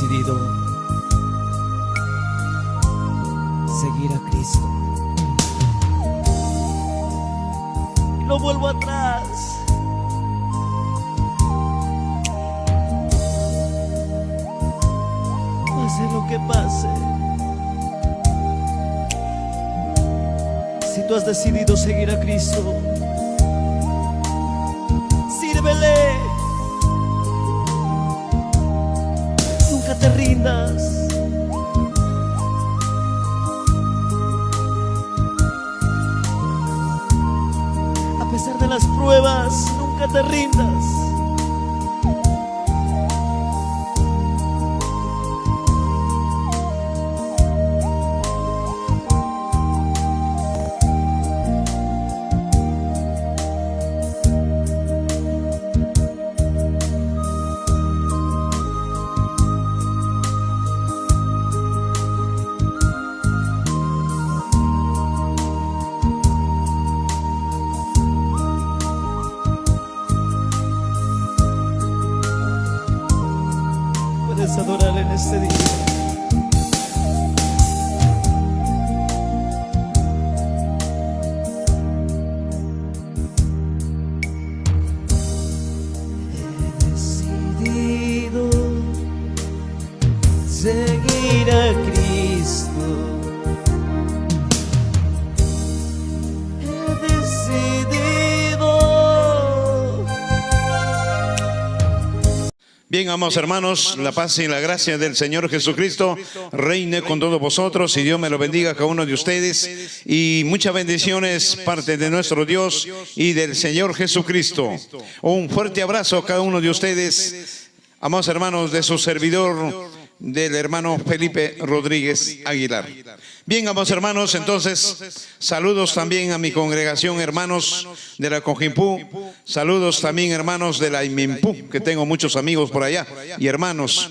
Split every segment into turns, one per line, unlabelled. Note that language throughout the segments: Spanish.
decidido seguir a Cristo y no vuelvo atrás. Pase lo que pase, si tú has decidido seguir a Cristo, sírvele. Nunca te rindas. A pesar de las pruebas, nunca te rindas. Puedes adorar en este día. He decidido seguir a Cristo. He decidido.
Bien, amados hermanos, la paz y la gracia del Señor Jesucristo reine con todos vosotros y Dios me lo bendiga a cada uno de ustedes y muchas bendiciones parte de nuestro Dios y del Señor Jesucristo. Un fuerte abrazo a cada uno de ustedes, amados hermanos, de su servidor, del hermano Felipe Rodríguez Aguilar. Bien, amados hermanos, entonces saludos también a mi congregación, hermanos de la Cojimpú, saludos también hermanos de la Imimpú, que tengo muchos amigos por allá, y hermanos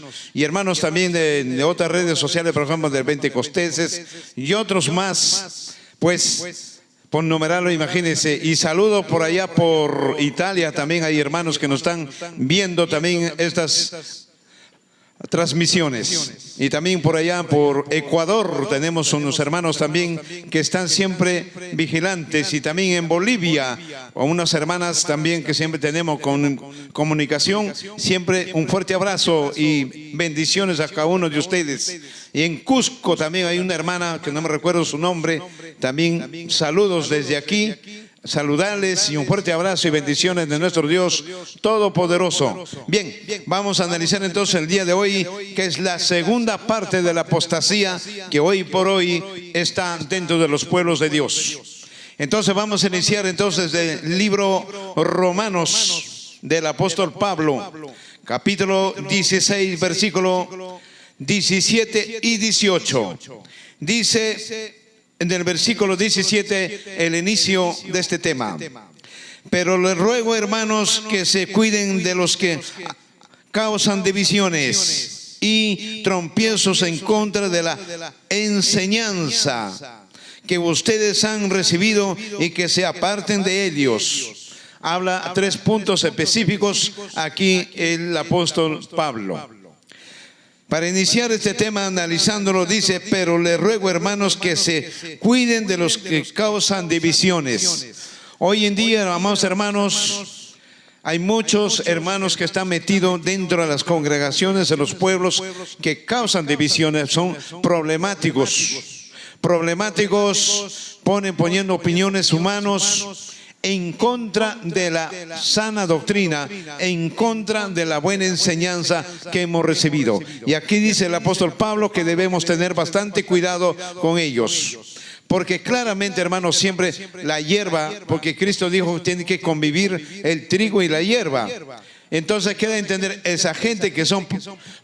también de otras redes sociales, por ejemplo, del Pentecosteses y otros más, pues por numerarlo, imagínense. Y saludo por allá por Italia, también hay hermanos que nos están viendo también estas transmisiones, y también por allá por Ecuador tenemos unos hermanos también que están siempre vigilantes, y también en Bolivia unas hermanas también que siempre tenemos con comunicación. Siempre un fuerte abrazo y bendiciones a cada uno de ustedes. Y en Cusco también hay una hermana que no me recuerdo su nombre, también saludos desde aquí. Saludarles y un fuerte abrazo y bendiciones de nuestro Dios Todopoderoso. Bien, vamos a analizar entonces el día de hoy, que es la segunda parte de la apostasía que hoy por hoy está dentro de los pueblos de Dios. Entonces vamos a iniciar entonces del libro Romanos del apóstol Pablo, capítulo 16, versículo 17 y 18. Dice en el versículo 17 el inicio de este tema: pero les ruego, hermanos, que se cuiden de los que causan divisiones y tropiezos en contra de la enseñanza que ustedes han recibido, y que se aparten de ellos. Habla 3 puntos específicos aquí el apóstol Pablo. Para iniciar este tema analizándolo, dice: pero les ruego, hermanos, que se cuiden de los que causan divisiones. Hoy en día, amados hermanos, hay muchos hermanos que están metidos dentro de las congregaciones de los pueblos que causan divisiones, son problemáticos, poniendo opiniones humanos en contra de la sana doctrina, en contra de la buena enseñanza que hemos recibido. Y aquí dice el apóstol Pablo que debemos tener bastante cuidado con ellos. Porque claramente, hermanos, siempre la hierba, porque Cristo dijo que tiene que convivir el trigo y la hierba. Entonces queda entender, esa gente que son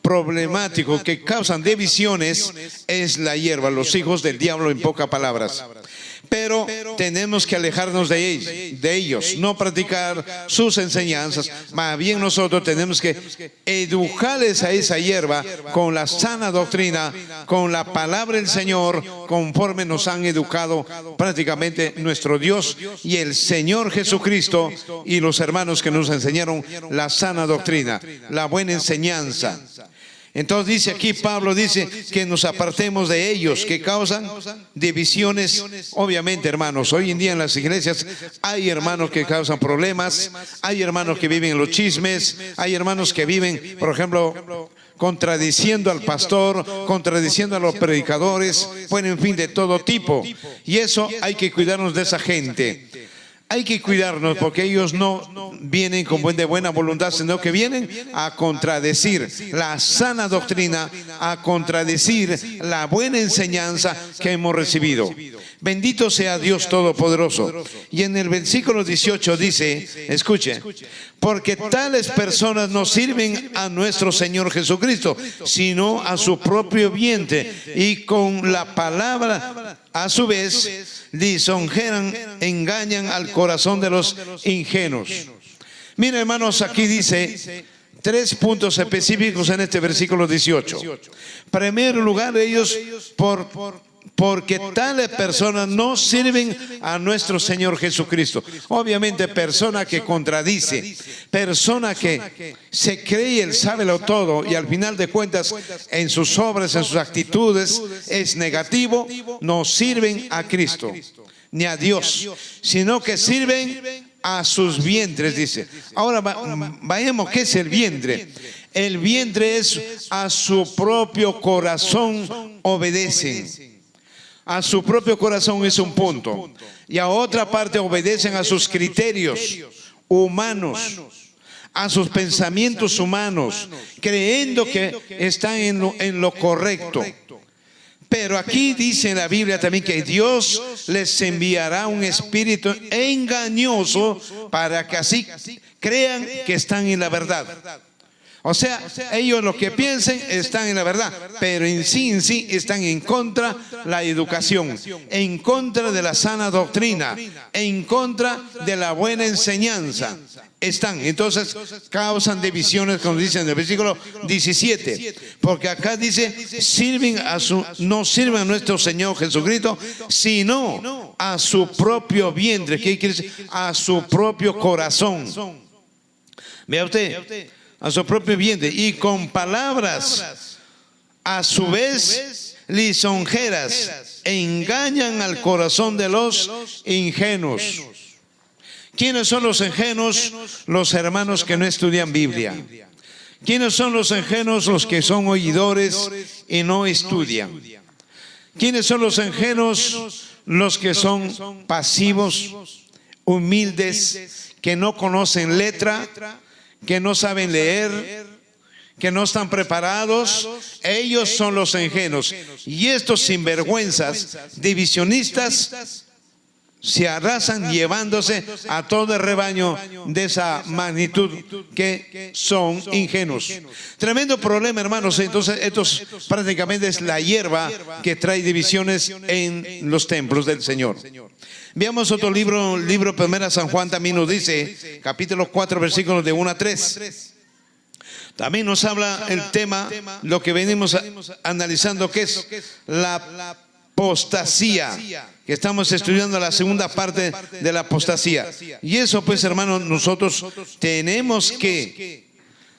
problemáticos, que causan divisiones, es la hierba, los hijos del diablo, en pocas palabras. Pero tenemos que alejarnos de ellos, no practicar sus enseñanzas. Más bien nosotros tenemos que educarles a esa hierba con la sana doctrina, con la palabra del Señor, conforme nos han educado prácticamente nuestro Dios y el Señor Jesucristo, y los hermanos que nos enseñaron la sana doctrina, la buena enseñanza. Entonces dice aquí, Pablo dice que nos apartemos de ellos, que causan divisiones. Obviamente, hermanos, hoy en día en las iglesias hay hermanos que causan problemas, hay hermanos que viven en los chismes, hay hermanos que viven, por ejemplo, contradiciendo al pastor, contradiciendo a los predicadores, bueno, en fin, de todo tipo. Y eso hay que cuidarnos de esa gente. Hay que cuidarnos porque ellos no vienen de buena voluntad, sino que vienen a contradecir la sana doctrina, a contradecir la buena enseñanza que hemos recibido. Bendito sea Dios Todopoderoso. Y en el versículo 18 dice, escuche, porque tales personas no sirven a nuestro Señor Jesucristo, sino a su propio vientre, y con la palabra a su vez lisonjean, engañan al corazón de los ingenuos. Miren, hermanos, aquí dice 3 puntos específicos en este versículo 18. En primer lugar, ellos porque tales personas no sirven a nuestro Señor Jesucristo. Obviamente, persona que contradice, persona que se cree Él sábelo todo y al final de cuentas en sus obras, en sus actitudes es negativo, no sirven a Cristo ni a Dios, sino que sirven a sus vientres, dice. Ahora vayamos, ¿qué es el vientre? El vientre es a su propio corazón obedecen. A su propio corazón es un punto. Y a otra parte obedecen a sus criterios humanos, a sus pensamientos humanos, creyendo que están en lo correcto. Pero aquí dice en la Biblia también que Dios les enviará un espíritu engañoso para que así crean que están en la verdad. O sea, ellos lo que piensen están en la verdad, pero en sí están en contra de la educación, en contra de la sana doctrina, en contra de la buena enseñanza. Entonces causan divisiones, como dice en el versículo 17, porque acá dice, no sirven a nuestro Señor Jesucristo, sino a su propio vientre. ¿Qué quiere decir? A su propio corazón. Vea usted, a su propio vientre, y con palabras a su vez lisonjeras engañan al corazón de los ingenuos. ¿Quiénes son los ingenuos? Los hermanos que no estudian Biblia. ¿Quiénes son los ingenuos? Los que son oidores y no estudian. ¿Quiénes son los ingenuos? Los que son pasivos, humildes, que no conocen letra, que no saben leer, que no están preparados. Ellos son los ingenuos. Y estos sinvergüenzas, divisionistas, se arrasan llevándose a todo el rebaño de esa magnitud que son ingenuos. Tremendo problema, hermanos. Entonces, esto prácticamente es la hierba que trae divisiones en los templos del Señor. Veamos otro libro 1 San Juan también nos dice, capítulo 4, versículos de 1 a 3. También nos habla el tema, lo que venimos analizando, que es la apostasía, que estamos estudiando la segunda parte de la apostasía. Y eso, pues, hermanos, nosotros tenemos que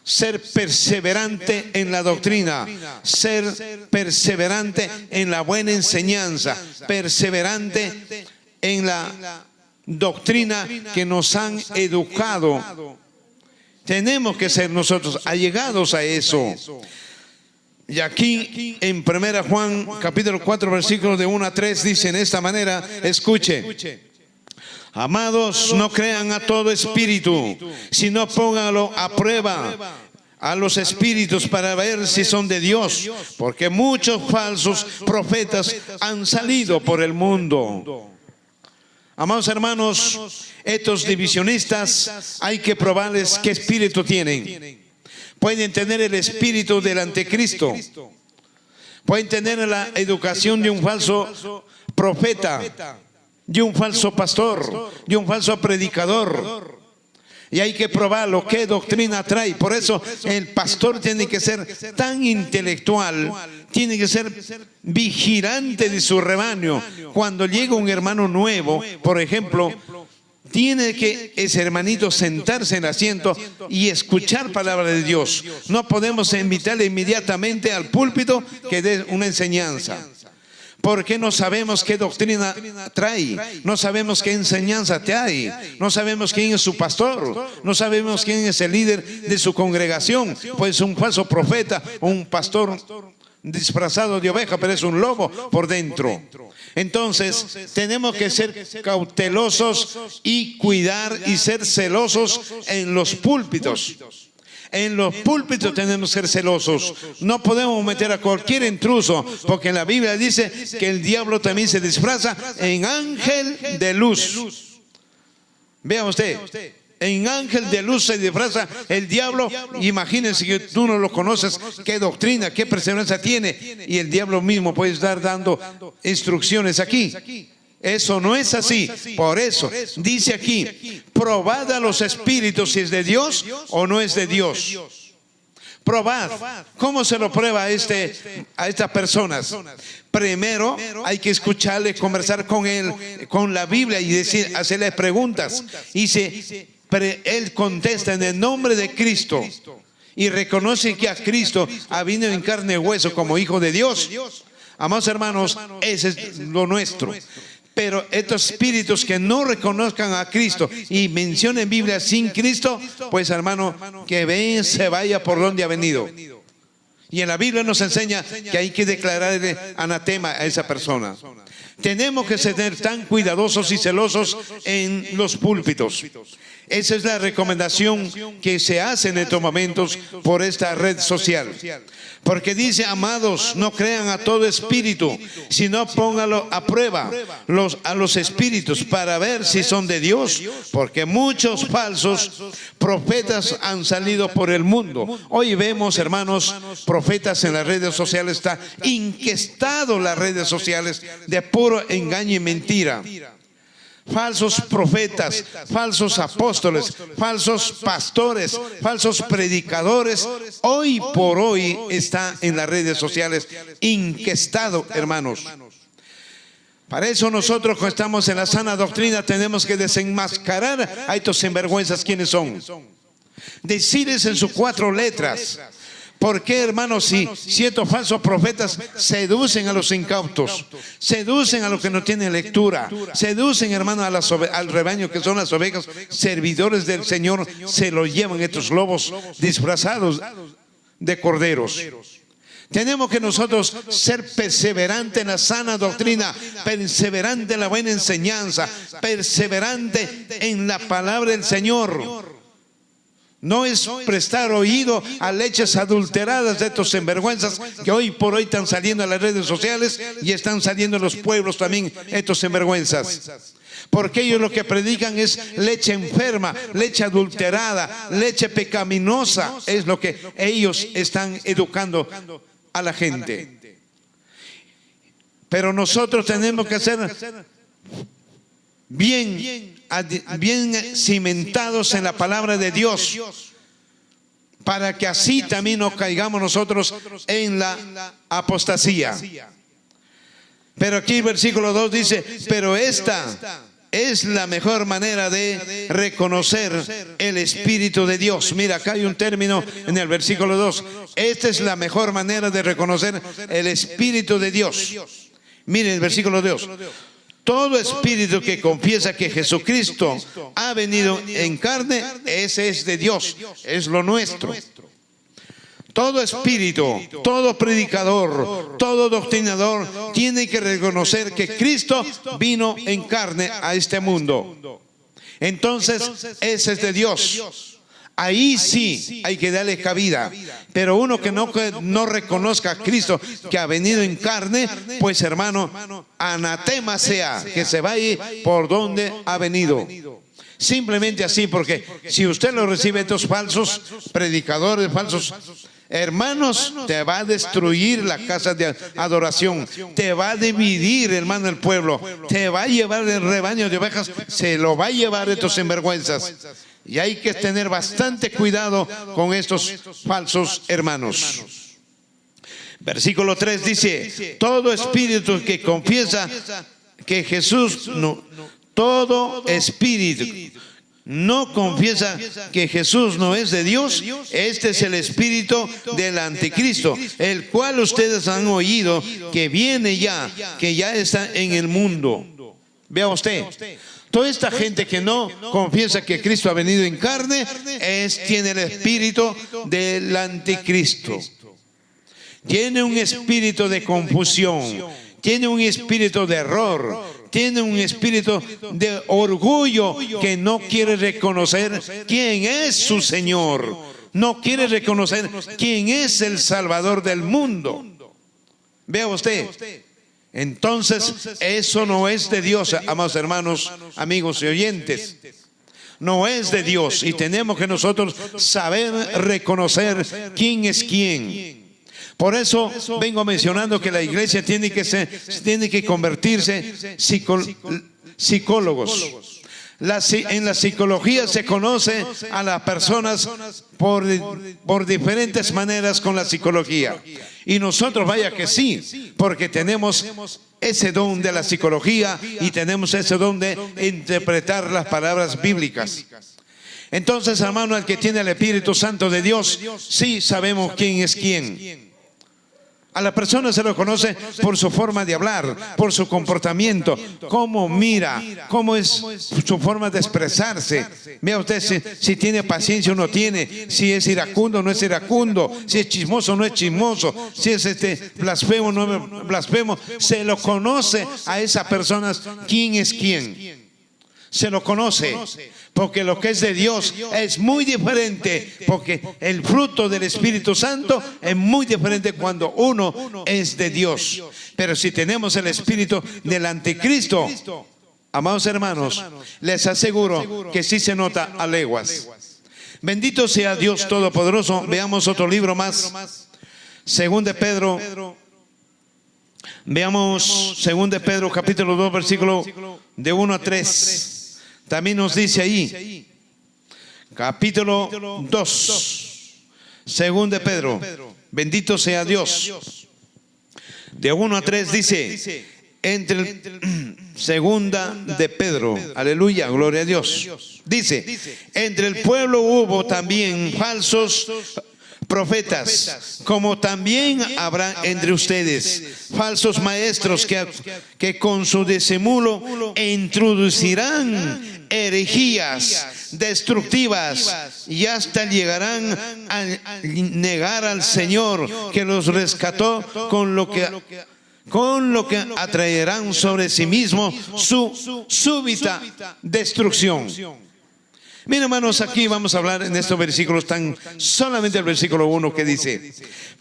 ser perseverante en la doctrina, ser perseverante en la buena enseñanza, perseverante en la doctrina que nos han educado. Tenemos que ser nosotros allegados a eso. Y aquí en 1 Juan capítulo 4 versículos de 1 a 3 dicen de esta manera, escuche: amados, no crean a todo espíritu, sino pónganlo a prueba a los espíritus para ver si son de Dios, porque muchos falsos profetas han salido por el mundo. Amados hermanos, estos divisionistas hay que probarles qué espíritu tienen. Pueden tener el espíritu del anticristo, pueden tener la educación de un falso profeta, de un falso pastor, de un falso predicador. Y hay que probarlo, qué doctrina trae. Por eso el pastor tiene que ser tan intelectual, tiene que ser vigilante de su rebaño. Cuando llega un hermano nuevo, por ejemplo, Tiene que ese hermanito sentarse en el asiento y escuchar palabra de Dios. No podemos invitarle inmediatamente al púlpito que dé una enseñanza. Porque no sabemos qué doctrina trae, no sabemos qué enseñanza trae, no sabemos quién es su pastor, no sabemos quién es el líder de su congregación. Pues un falso profeta, un pastor disfrazado de oveja, pero es un lobo por dentro. Entonces tenemos que ser cautelosos y cuidar y ser celosos en los púlpitos. En los púlpitos tenemos que ser celosos. No podemos meter a cualquier intruso, porque en la Biblia dice que el diablo también se disfraza en ángel de luz. Vea usted, en ángel de luz se disfraza el diablo. Imagínense que tú no lo conoces, qué doctrina, qué perseverancia tiene, y el diablo mismo puede estar dando instrucciones aquí. Eso no es así. Por eso dice aquí: probad a los espíritus si es de Dios o no es de Dios. Probad. ¿Cómo se lo prueba a estas personas? Primero hay que escucharle, conversar con él, con la Biblia, y hacerle preguntas. Y él contesta en el nombre de Cristo y reconoce que a Cristo ha venido en carne y hueso como Hijo de Dios. Amados hermanos, ese es lo nuestro. Pero estos espíritus que no reconozcan a Cristo y mencionen Biblia sin Cristo, pues hermano, que se vaya por donde ha venido. Y en la Biblia nos enseña que hay que declararle anatema a esa persona. Tenemos que ser tan cuidadosos y celosos en los púlpitos. Esa es la recomendación que se hace en estos momentos por esta red social. Porque dice: amados, no crean a todo espíritu, sino póngalo a prueba a los espíritus para ver si son de Dios, porque muchos falsos profetas han salido por el mundo. Hoy vemos, hermanos, profetas en las redes sociales. Está inquestado las redes sociales de puro engaño y mentira. Falsos profetas, falsos apóstoles, falsos pastores, falsos predicadores, hoy por hoy está en las redes sociales inquestado, hermanos. Para eso nosotros, que estamos en la sana doctrina, tenemos que desenmascarar a estos sinvergüenzas. ¿Quiénes son? Decirles en sus 4 letras. ¿Por qué, hermanos, si ciertos falsos profetas seducen a los incautos, seducen a los que no tienen lectura, seducen, hermanos, al rebaño, que son las ovejas, servidores del Señor, se lo llevan estos lobos disfrazados de corderos? Tenemos que nosotros ser perseverantes en la sana doctrina, perseverante en la buena enseñanza, perseverante en la palabra del Señor. No es prestar oído a leches adulteradas de estos sinvergüenzas que hoy por hoy están saliendo a las redes sociales, y están saliendo en los pueblos también estos sinvergüenzas. Porque ellos lo que predican es leche enferma, leche adulterada, leche pecaminosa. Es lo que ellos están educando a la gente. Pero nosotros tenemos que ser bien cimentados en la palabra de Dios, para que así también no caigamos nosotros en la apostasía. Pero aquí el versículo 2 dice: pero esta es la mejor manera de reconocer el Espíritu de Dios. Mira, acá hay un término en el versículo 2. Esta es la mejor manera de reconocer el Espíritu de Dios. Miren el versículo 2. Todo espíritu que confiesa que Jesucristo ha venido en carne, ese es de Dios, es lo nuestro. Todo espíritu, todo predicador, todo doctrinador tiene que reconocer que Cristo vino en carne a este mundo. Entonces, ese es de Dios. Ahí sí hay que darle cabida. Pero uno que no reconozca a Cristo que ha venido en carne, pues hermano, anatema sea, que se vaya por donde ha venido. Simplemente así, porque si usted lo recibe, estos falsos predicadores, falsos hermanos, te va a destruir la casa de adoración, te va a dividir, hermano, el pueblo, te va a llevar el rebaño de ovejas, se lo va a llevar estos sinvergüenzas. Y hay que tener bastante cuidado con estos falsos hermanos. Versículo 3 dice: todo espíritu que confiesa que Jesús todo espíritu no confiesa que Jesús no es de Dios, este es el espíritu del anticristo, el cual ustedes han oído que viene ya, que ya está en el mundo. Vea usted, toda esta gente que no confiesa que Cristo ha venido en carne, tiene el espíritu del anticristo. Tiene un espíritu de confusión, tiene un espíritu de error, tiene un espíritu de orgullo que no quiere reconocer quién es su Señor, no quiere reconocer quién es el Salvador del mundo. Vea usted, entonces eso no es de Dios, amados hermanos, amigos y oyentes. No es de Dios y tenemos que nosotros saber reconocer quién es quién. Por eso vengo mencionando que la iglesia tiene que convertirse psicólogos. En la psicología se conoce a las personas por diferentes maneras con la psicología. Y nosotros vaya que sí, porque tenemos ese don de la psicología y tenemos ese don de interpretar las palabras bíblicas. Entonces, hermano, el que tiene el Espíritu Santo de Dios, sí sabemos quién es quién. A la persona se lo conoce por su forma de hablar, por su comportamiento, cómo mira, cómo es su forma de expresarse. Vea usted si tiene paciencia o no tiene, si es iracundo o no es iracundo, si es chismoso o no es chismoso, si es blasfemo o no es blasfemo. Se lo conoce a esas personas quién es quién. Se lo conoce, porque lo que es de Dios es muy diferente, porque el fruto del Espíritu Santo es muy diferente cuando uno es de Dios. Pero si tenemos el espíritu del anticristo, amados hermanos, les aseguro que sí se nota a leguas. Bendito sea Dios Todopoderoso. Veamos otro libro más, Según de Pedro. Veamos Según de Pedro capítulo 2 versículo de 1 a 3. También nos dice ahí, capítulo 2, Según de Pedro, bendito sea Dios. De 1 a 3 dice, Segunda de Pedro, aleluya, gloria a Dios. Dice, entre el pueblo hubo también falsos profetas, como también habrá entre ustedes falsos maestros que con su disimulo introducirán herejías destructivas y hasta llegarán a negar al Señor que los rescató, con lo que atraerán sobre sí mismo su súbita destrucción. Miren, hermanos, aquí vamos a hablar en estos versículos, solamente el versículo 1 que dice, en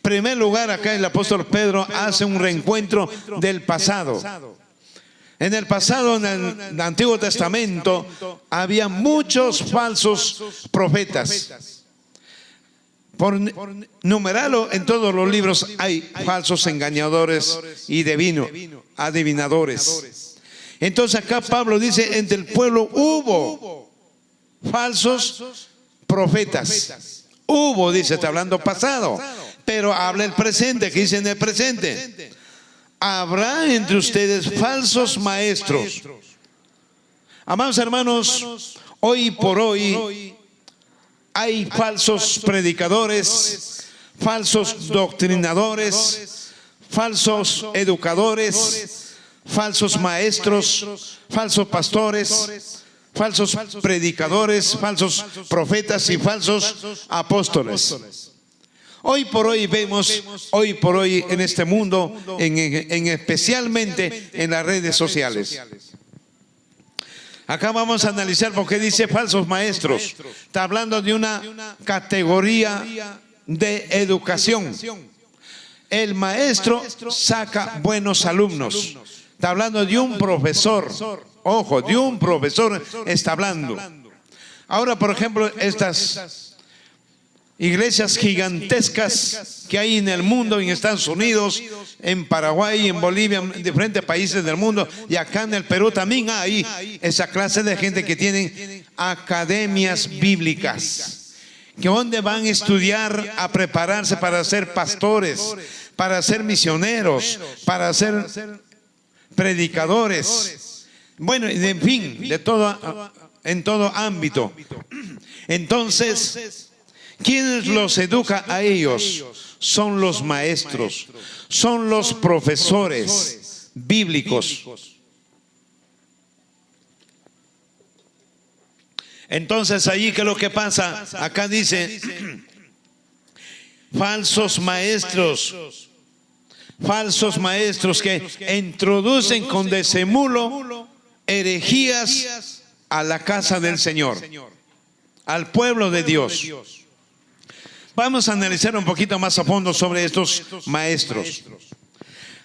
primer lugar, acá el apóstol Pedro hace un reencuentro del pasado. En el pasado, en el Antiguo Testamento, había muchos falsos profetas. Por numerarlo, en todos los libros hay falsos engañadores y adivinadores. Entonces acá Pablo dice, entre el pueblo hubo falsos profetas. Hubo, dice, está hablando pasado, pero habla el presente, que dice en el presente. Habrá entre ustedes falsos maestros. Amados hermanos, hoy por hoy hay falsos predicadores, falsos doctrinadores, falsos educadores, falsos maestros, falsos pastores, falsos predicadores, falsos profetas y falsos apóstoles. Hoy por hoy vemos, en este mundo, especialmente en las redes sociales. Acá vamos a analizar por qué dice falsos maestros. Está hablando de una categoría de educación. El maestro saca buenos alumnos. Está hablando de un profesor. Ojo, de un profesor está hablando. Ahora, por ejemplo, estas iglesias gigantescas que hay en el mundo, en Estados Unidos, en Paraguay, en Bolivia, en diferentes países del mundo, y acá en el Perú también hay esa clase de gente que tienen academias bíblicas, que donde van a estudiar, a prepararse para ser pastores, para ser misioneros, para ser predicadores. Bueno, en fin, en todo ámbito. Entonces, ¿quiénes los educa a ellos? Son los maestros, son los profesores bíblicos. Entonces, allí, ¿qué es lo que pasa? Acá dice, falsos maestros que introducen con disimulo herejías a la casa del Señor, al pueblo de Dios. Vamos a analizar un poquito más a fondo sobre estos maestros.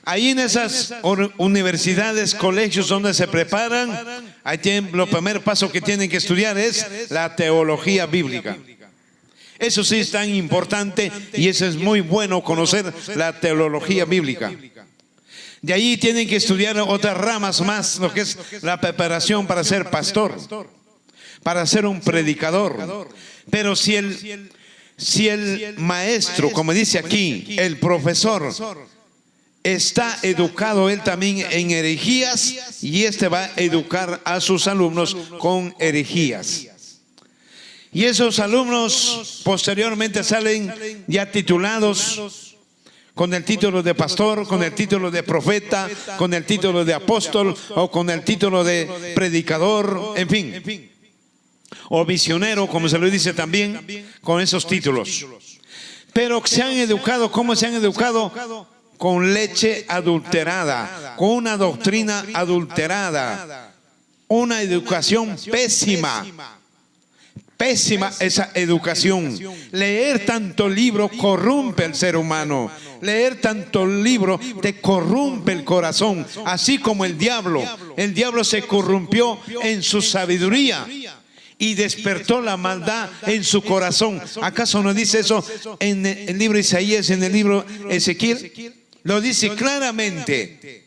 Ahí en esas universidades, colegios donde se preparan, ahí tienen, lo primer paso que tienen que estudiar es la teología bíblica. Eso sí es tan importante y eso es muy bueno conocer la teología bíblica. De ahí tienen que estudiar otras ramas más, lo que es la preparación para ser pastor, para ser un predicador. Pero si el maestro, como dice aquí, el profesor, está educado él también en herejías, y este va a educar a sus alumnos con herejías. Y esos alumnos posteriormente salen ya titulados con el título de pastor, con el título de profeta, con el título de apóstol o con el título de predicador, en fin, o visionero, como se lo dice también, con esos títulos. Pero se han educado, ¿cómo se han educado? Con leche adulterada, con una doctrina adulterada, una educación pésima. Pésima esa educación. Leer tanto libro corrompe al ser humano. Leer tanto libro te corrompe el corazón, así como el diablo. El diablo se corrompió en su sabiduría y despertó la maldad en su corazón. ¿Acaso no dice eso en el libro de Isaías, en el libro de Ezequiel? Lo dice claramente.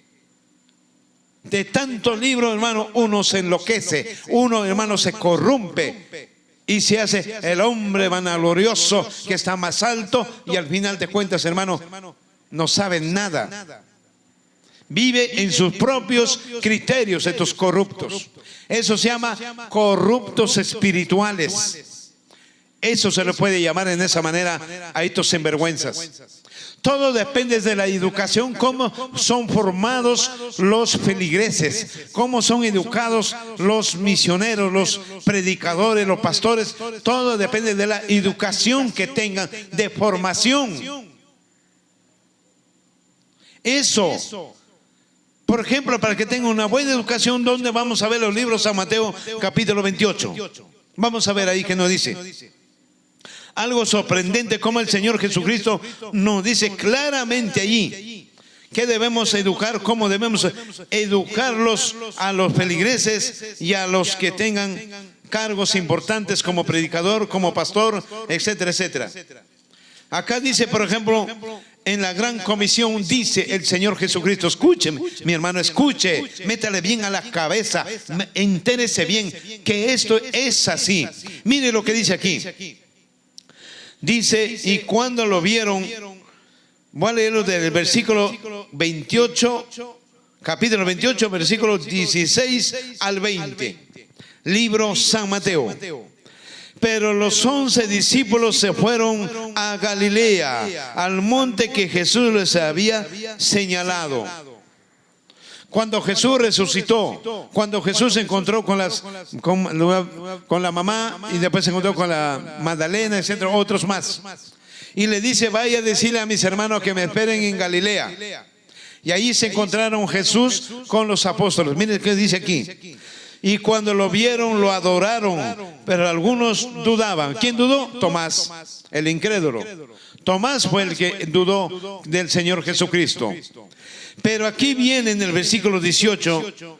De tanto libro, hermano, uno se enloquece, uno, hermano, se corrompe y se hace el hombre vanaglorioso que está más alto, y al final de cuentas, hermano, no sabe nada. Vive en sus propios criterios estos corruptos. Eso se llama corruptos espirituales. Eso se le puede llamar en esa manera a estos sinvergüenzas. Todo depende de la educación, cómo son formados los feligreses, cómo son educados los misioneros, los predicadores, los pastores. Todo depende de la educación que tengan, de formación. Eso, por ejemplo, para que tengan una buena educación, ¿dónde vamos a ver los libros? San Mateo capítulo 28. Vamos a ver ahí qué nos dice. Algo sorprendente como el Señor Jesucristo nos dice claramente allí que debemos educar, cómo debemos educarlos a los feligreses y a los que tengan cargos importantes como predicador, como pastor, etcétera, etcétera. Acá dice, por ejemplo, en la gran comisión dice el Señor Jesucristo, escúcheme, mi hermano, escuche, métale bien a la cabeza, entérese bien que esto es así. Mire lo que dice aquí. Dice, y cuando lo vieron, voy a leerlo del versículo 28, capítulo 28, versículo 16 al 20, libro San Mateo. Pero los 11 discípulos se fueron a Galilea, al monte que Jesús les había señalado. Cuando Jesús resucitó, cuando Jesús se encontró con la mamá y después se encontró con la Magdalena, etcétera, otros más. Y le dice, vaya a decirle a mis hermanos que me esperen en Galilea. Y ahí se encontraron Jesús con los apóstoles. Miren qué dice aquí. Y cuando lo vieron, lo adoraron, pero algunos dudaban. ¿Quién dudó? Tomás, el incrédulo. Tomás fue el que dudó del Señor Jesucristo. Pero aquí viene en el versículo 18,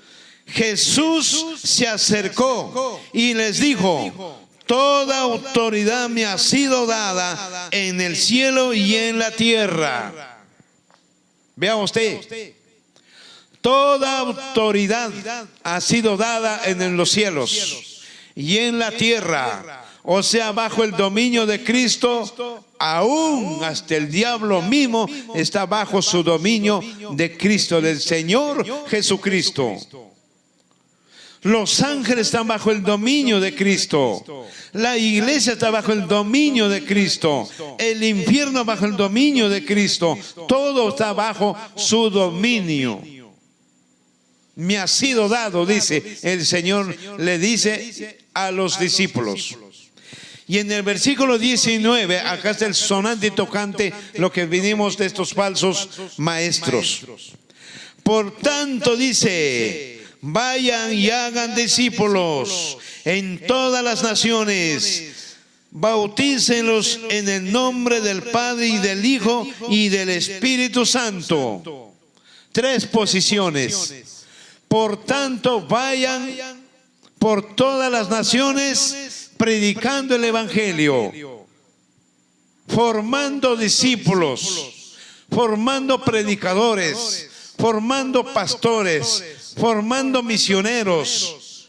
Jesús se acercó y les dijo, toda autoridad me ha sido dada en el cielo y en la tierra. Vea usted, toda autoridad ha sido dada en los cielos y en la tierra. O sea, bajo el dominio de Cristo, aún hasta el diablo mismo está bajo su dominio de Cristo, del Señor Jesucristo. Los ángeles están bajo el dominio de Cristo. La iglesia está bajo el dominio de Cristo. El infierno bajo el dominio de Cristo. Todo está bajo su dominio. Me ha sido dado, dice el Señor, le dice a los discípulos. Y en el versículo 19, acá está el sonante y tocante, lo que vinimos de estos falsos maestros. Por tanto, dice: vayan y hagan discípulos en todas las naciones, bautícenlos en el nombre del Padre y del Hijo y del Espíritu Santo. 3 posiciones. Por tanto, vayan por todas las naciones predicando el Evangelio, formando discípulos, formando predicadores, formando pastores, formando misioneros.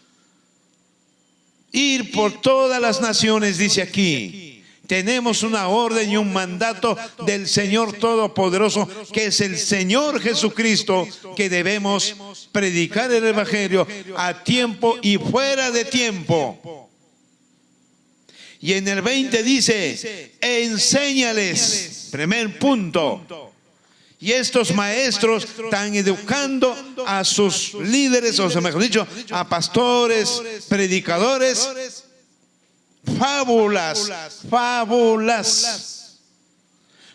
Ir por todas las naciones, dice aquí. Tenemos una orden y un mandato del Señor Todopoderoso, que es el Señor Jesucristo, que debemos predicar el Evangelio a tiempo y fuera de tiempo. Y en el 20 dice: enséñales. Primer punto. Y estos maestros están educando a sus líderes, o sea, mejor dicho, a pastores, predicadores. Fábulas.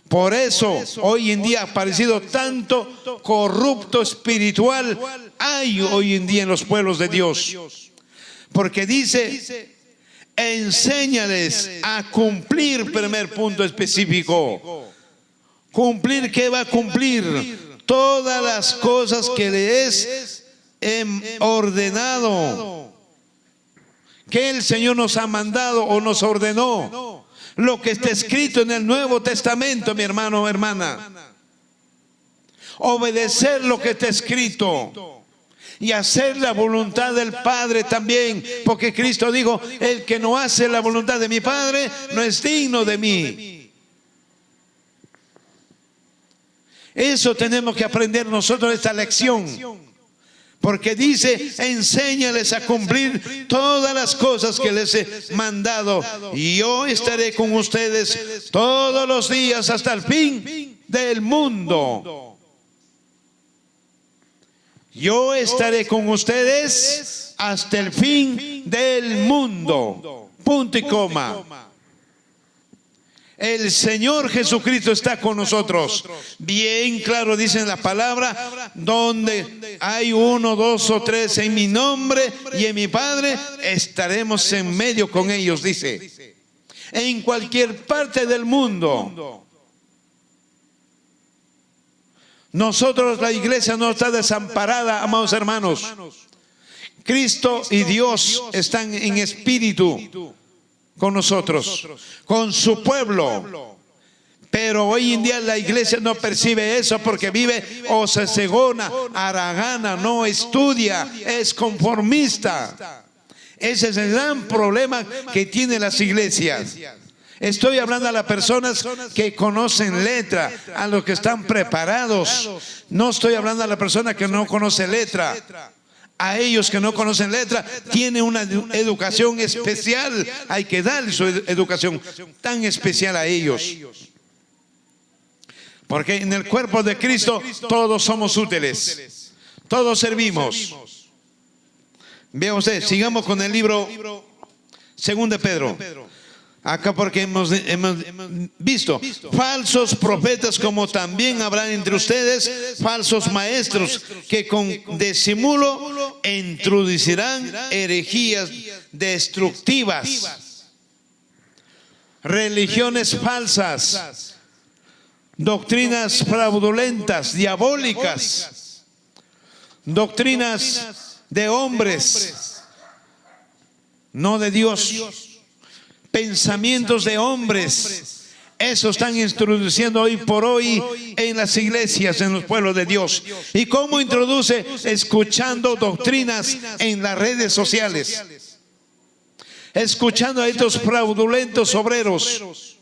Por eso hoy en día ha aparecido tanto corrupto espiritual hay hoy en día en los pueblos de Dios. Porque dice: enséñales a cumplir. Primer punto específico. ¿Cumplir qué va a cumplir? Todas las cosas que le es ordenado, que el Señor nos ha mandado o nos ordenó. Lo que está escrito en el Nuevo Testamento, mi hermano o hermana. Obedecer lo que está escrito y hacer la voluntad del Padre también, porque Cristo dijo: el que no hace la voluntad de mi Padre no es digno de mí. Eso tenemos que aprender nosotros, esta lección. Porque dice: enséñales a cumplir todas las cosas que les he mandado, y yo estaré con ustedes todos los días hasta el fin del mundo. Yo estaré con ustedes hasta el fin del mundo. Punto y coma. El Señor Jesucristo está con nosotros. Bien claro dice en la palabra: donde hay 1, 2 o 3 en mi nombre y en mi Padre, estaremos en medio con ellos, dice. En cualquier parte del mundo. Nosotros, la iglesia, no está desamparada, amados hermanos. Cristo y Dios están en espíritu con nosotros, con su pueblo. Pero hoy en día la iglesia no percibe eso, porque vive o se cegona, haragana, no estudia, es conformista. Ese es el gran problema que tienen las iglesias. Estoy hablando a las personas que conocen letra, a los que están preparados. No estoy hablando a la persona que no conoce letra. A ellos que no conocen letra, tienen una educación especial. Hay que darle su educación tan especial a ellos. Porque en el cuerpo de Cristo todos somos útiles. Todos servimos. Vean ustedes, sigamos con el libro 2 de Pedro. Acá, porque hemos visto falsos profetas, como también habrá entre ustedes falsos maestros, que con disimulo introducirán herejías destructivas, religiones falsas, doctrinas fraudulentas, diabólicas, doctrinas de hombres, no de Dios. Pensamientos de hombres. Eso están introduciendo hoy por hoy en las iglesias, en los pueblos de Dios. ¿Y cómo introduce? Escuchando doctrinas en las redes sociales, escuchando a estos fraudulentos obreros.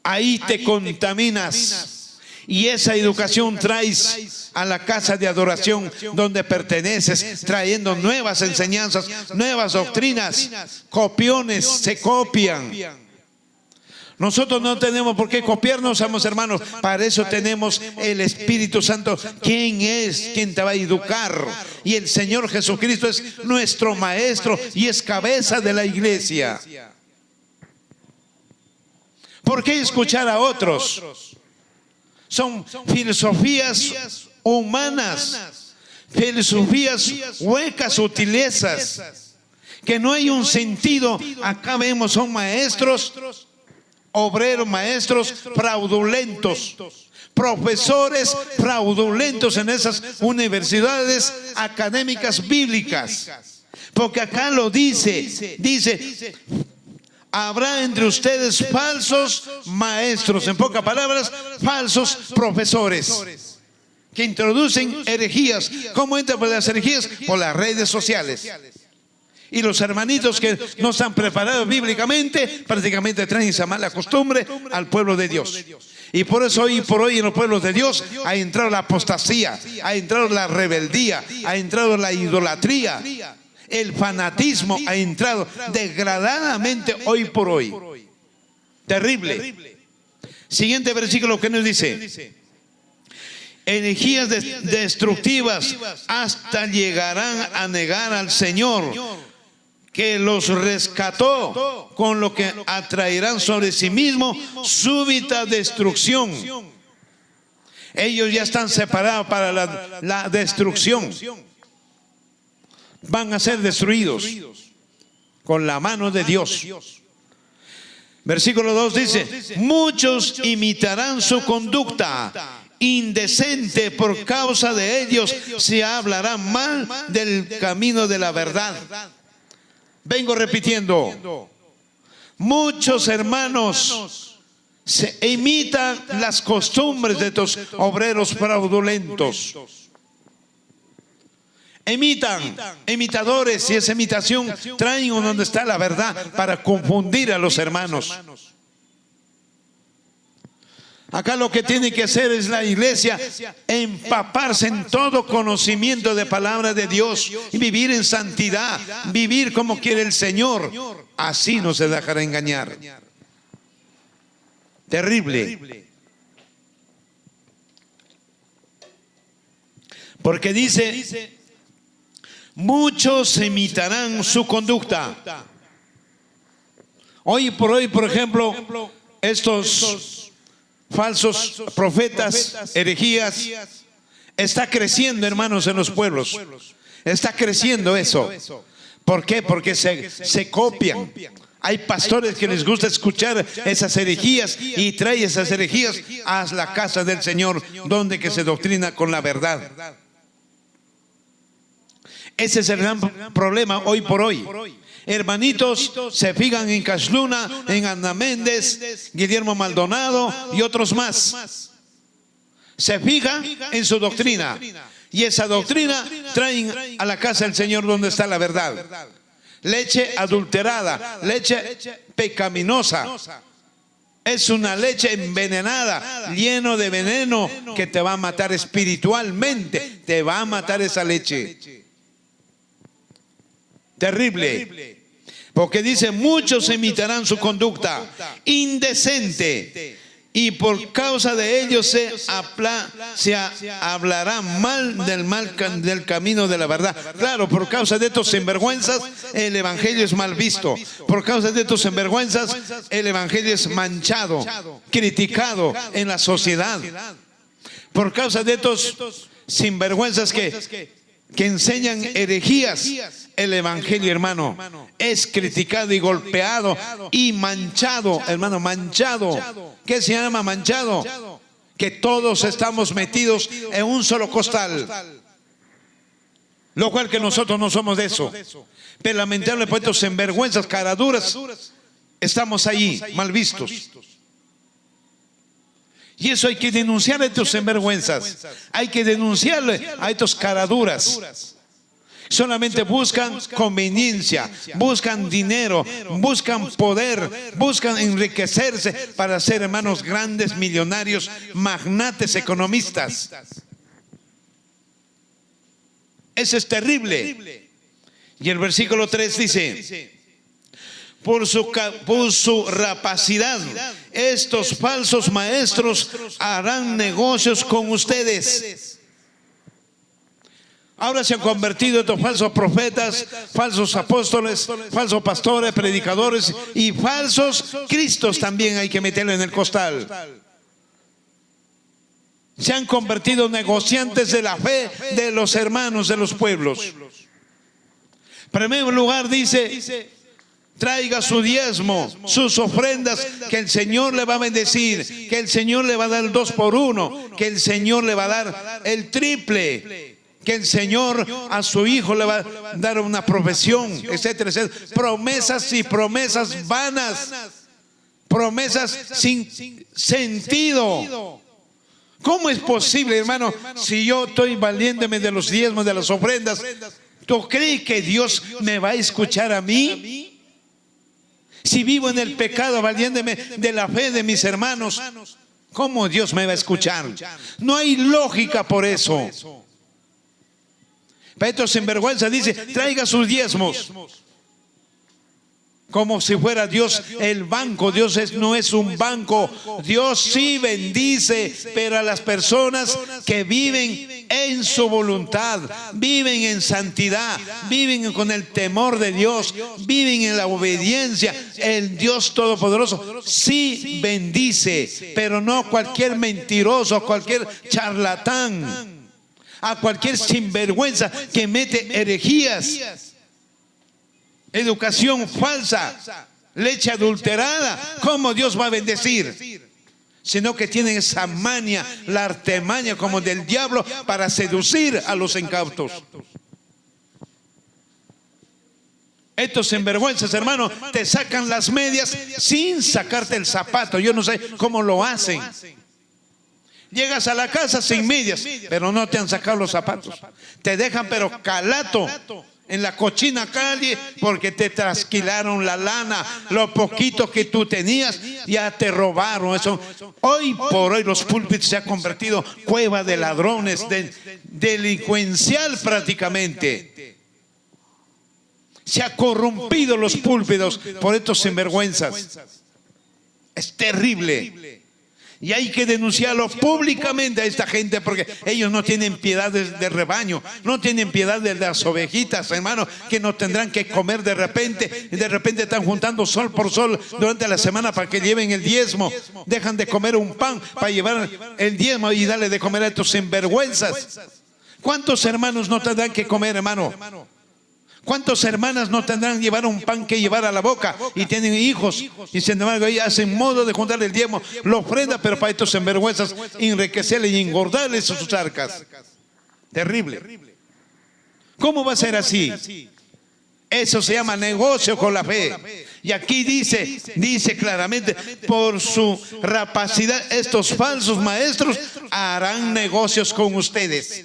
Ahí te contaminas Y esa educación traes a la casa de adoración donde perteneces, trayendo nuevas enseñanzas, nuevas doctrinas. Copiones se copian. Nosotros no tenemos por qué copiarnos, amados hermanos. Para eso tenemos el Espíritu Santo. ¿Quién es? ¿Quién te va a educar? Y el Señor Jesucristo es nuestro Maestro y es cabeza de la iglesia. ¿Por qué escuchar a otros? Son filosofías humanas, filosofías huecas, sutilezas, que no hay un sentido. Acá vemos, son maestros, obreros, maestros fraudulentos, profesores fraudulentos en esas universidades académicas bíblicas. Porque acá lo dice, habrá entre ustedes falsos maestros, en pocas palabras, falsos profesores, que introducen herejías. ¿Cómo entran por las herejías? Por las redes sociales. Y los hermanitos que no están preparados bíblicamente, prácticamente traen esa mala costumbre al pueblo de Dios. Y por eso hoy por hoy en los pueblos de Dios ha entrado la apostasía, ha entrado la rebeldía, ha entrado la idolatría. El fanatismo ha entrado degradadamente hoy por hoy. Terrible. Siguiente versículo que nos dice: herejías destructivas hasta llegarán a negar al Señor, que los rescató, con lo que atraerán sobre sí mismo súbita destrucción. Ellos ya están separados para la destrucción. Van a ser destruidos con la mano de Dios. Versículo 2 dice: muchos imitarán su conducta indecente, por causa de ellos se hablará mal del camino de la verdad. Vengo repitiendo, muchos hermanos se imitan las costumbres de estos obreros fraudulentos. Imitadores, y esa imitación traen donde está la verdad para confundir a los hermanos. Acá lo que tiene que hacer es la iglesia empaparse en todo conocimiento de palabra de Dios y vivir en santidad, vivir como quiere el Señor. Así no se dejará engañar. Terrible. Porque dice: muchos imitarán su conducta. Hoy por hoy, por ejemplo, estos falsos profetas, herejías, está creciendo, hermanos, en los pueblos. Está creciendo eso. ¿Por qué? Porque se copian. Hay pastores que les gusta escuchar esas herejías y trae esas herejías a la casa del Señor, donde que se doctrina con la verdad. Ese es el gran problema hoy por hoy. Hermanitos se fijan en Cashluna, en Ana Méndez, Guillermo Maldonado y otros más. Se fijan en su doctrina. Y esa doctrina traen a la casa del Señor donde está la verdad. Leche adulterada, leche pecaminosa. Es una leche envenenada, lleno de veneno que te va a matar espiritualmente. Te va a matar esa leche. Terrible. Porque dice: muchos imitarán su conducta indecente, y por causa de ellos se hablará mal del camino de la verdad. Claro, por causa de estos sinvergüenzas el evangelio es mal visto. Por causa de estos sinvergüenzas el evangelio es manchado, criticado en la sociedad. Por causa de estos sinvergüenzas que enseñan herejías, el evangelio, hermano, es criticado y golpeado y manchado, hermano, manchado. ¿Qué se llama manchado? Que todos estamos metidos en un solo costal, lo cual que nosotros no somos de eso. Pero lamentablemente por estos sinvergüenzas, caraduras, estamos ahí mal vistos. Y eso hay que denunciar a estos sinvergüenzas. Hay que denunciarle a estos caraduras Solamente buscan conveniencia, buscan dinero, buscan poder, buscan enriquecerse para ser, hermanos, grandes millonarios, magnates, economistas. Eso es terrible. Y el versículo 3 dice: por su rapacidad, estos falsos maestros harán negocios con ustedes. Ahora se han convertido estos falsos profetas, falsos apóstoles, falsos pastores, predicadores y falsos cristos, también hay que meterlo en el costal. Se han convertido en negociantes de la fe de los hermanos de los pueblos. En primer lugar dice: traiga su diezmo, sus ofrendas, que el Señor le va a bendecir, que el Señor le va a dar el 2 por 1, que el Señor le va a dar el triple, que el Señor a su hijo le va a dar una profesión, etcétera, etcétera. Promesas y promesas vanas, promesas sin sentido. ¿Cómo es posible, hermano, si yo estoy valiéndome de los diezmos, de las ofrendas? ¿Tú crees que Dios me va a escuchar a mí? Si vivo en el pecado, valiéndome de la fe de mis hermanos, ¿cómo Dios me va a escuchar? No hay lógica por eso. Estos sinvergüenza dice: traiga sus diezmos. Como si fuera Dios el banco. Dios no es un banco. Dios sí bendice, pero a las personas que viven en su voluntad, viven en santidad, viven con el temor de Dios, viven en la obediencia, el Dios Todopoderoso sí bendice, pero no cualquier mentiroso, cualquier charlatán, a cualquier sinvergüenza que mete herejías, educación falsa, leche adulterada. ¿Cómo Dios va a bendecir? Sino que tienen esa maña, la artimaña como del diablo para seducir a los incautos. Estos sinvergüenzas, hermano, te sacan las medias sin sacarte el zapato. Yo no sé cómo lo hacen. Llegas a la casa sin medias, pero no te han sacado los zapatos. Te dejan pero calato en la cochina calle porque te trasquilaron la lana, lo poquito que tú tenías, ya te robaron eso. Hoy por hoy los púlpitos se han convertido cueva de ladrones, delincuencial prácticamente. Se ha corrompido los púlpitos por estos sinvergüenzas. Es terrible. Y hay que denunciarlo públicamente a esta gente, porque ellos no tienen piedad de rebaño, no tienen piedad de las ovejitas, hermano, que no tendrán que comer de repente. Y de repente están juntando sol por sol durante la semana para que lleven el diezmo. Dejan de comer un pan para llevar el diezmo y darle de comer a estos sinvergüenzas. ¿Cuántos hermanos no tendrán que comer, hermano? ¿Cuántas hermanas no tendrán que llevar un pan que llevar a la boca y tienen hijos? Y sin embargo, ellos hacen modo de juntar el diezmo, lo ofrenda, pero para estos sinvergüenzas enriquecerles y engordarles sus arcas. Terrible. ¿Cómo va a ser así? Eso se llama negocio con la fe. Y aquí dice claramente: por su rapacidad, estos falsos maestros harán negocios con ustedes.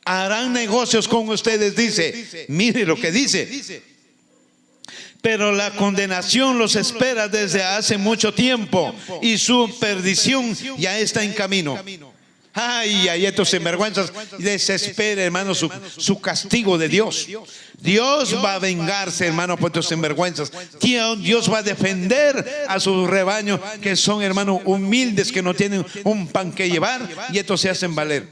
Harán negocios con ustedes, dice. Mire lo que dice: pero la condenación los espera desde hace mucho tiempo y su perdición ya está en camino. Ay, estos sinvergüenzas, desespera, hermano, su castigo de Dios. Dios va a vengarse, hermano, por estos sinvergüenzas. Dios va a defender a su rebaño, que son, hermanos, humildes, que no tienen un pan que llevar, y estos se hacen valer.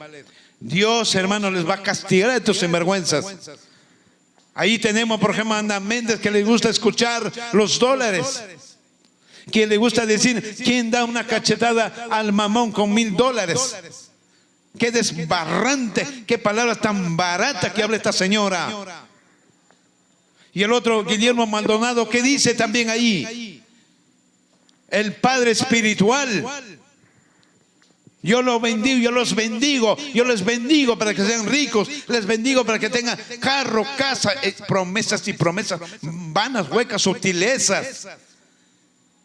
Dios, hermano, les va a castigar a estos sinvergüenzas. Ahí tenemos, por ejemplo, a Ana Méndez, que le gusta escuchar los dólares, que le gusta decir: ¿quién da una cachetada al mamón con $1000? Qué desbarrante, qué palabra tan barata que habla esta señora. Y el otro, Guillermo Maldonado, que dice también ahí: el padre espiritual. Yo los bendigo, yo les bendigo para que sean ricos, les bendigo para que tengan carro, casa, promesas y promesas vanas, huecas, sutilezas.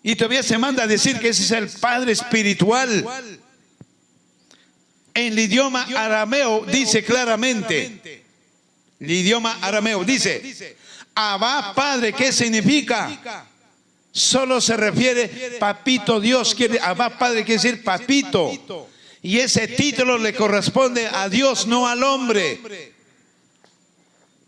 Y todavía se manda a decir que ese es el padre espiritual. En el idioma arameo dice claramente, el idioma arameo dice, Abba Padre, ¿qué significa? Solo se refiere papito Dios, Abba Padre quiere decir papito. Y ese título le corresponde a Dios, no al hombre.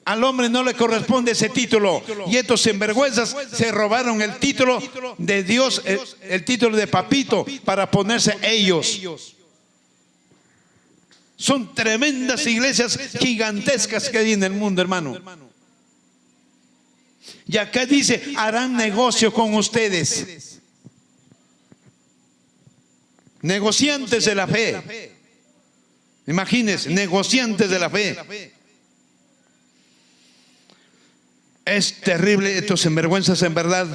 Al hombre no le corresponde ese título. Y estos sinvergüenzas se robaron el título de Dios, el título de papito, para ponerse ellos. Son tremendas iglesias gigantescas que hay en el mundo, hermano. Y acá dice, harán negocio con ustedes. Negociantes de la fe. Imagínense, negociantes de la fe. Es terrible estos sinvergüenzas, en verdad.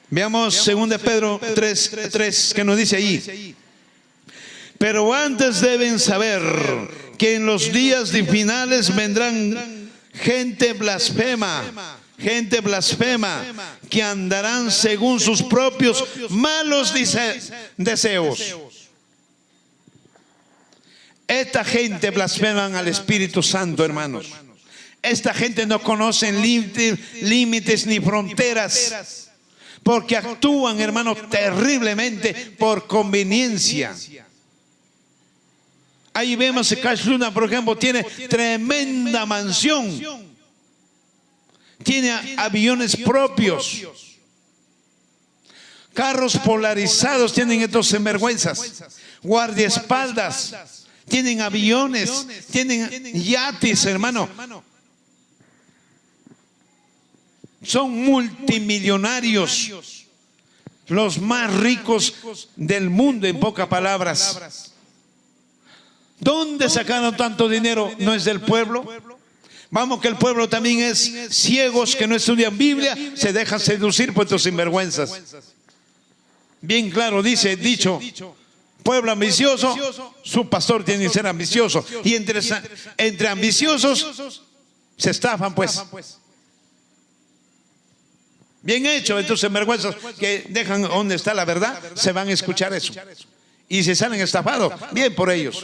Veamos 2 Pedro 3, que nos dice ahí. Pero antes deben saber que en los días finales vendrán gente blasfema, que andarán según sus propios malos deseos. Esta gente blasfema al Espíritu Santo, hermanos. Esta gente no conoce límites ni fronteras, porque actúan, hermanos, terriblemente por conveniencia. Ahí vemos que Cash Luna, por ejemplo, tiene tremenda mansión. Tiene aviones propios. Carros polarizados tienen estos sinvergüenzas. Guardaespaldas. Tienen aviones. Tienen yates, hermano. Son multimillonarios. Los más ricos del mundo, en pocas palabras. ¿Dónde sacaron tanto dinero? ¿No es del pueblo? Vamos, que el pueblo también es ciegos, que no estudian Biblia, se dejan seducir por estos sinvergüenzas. Bien claro dicho, pueblo ambicioso, su pastor tiene que ser ambicioso. Y entre ambiciosos se estafan, pues. Bien hecho, estos sinvergüenzas que dejan donde está la verdad, se van a escuchar eso. Y se salen estafados, bien por ellos.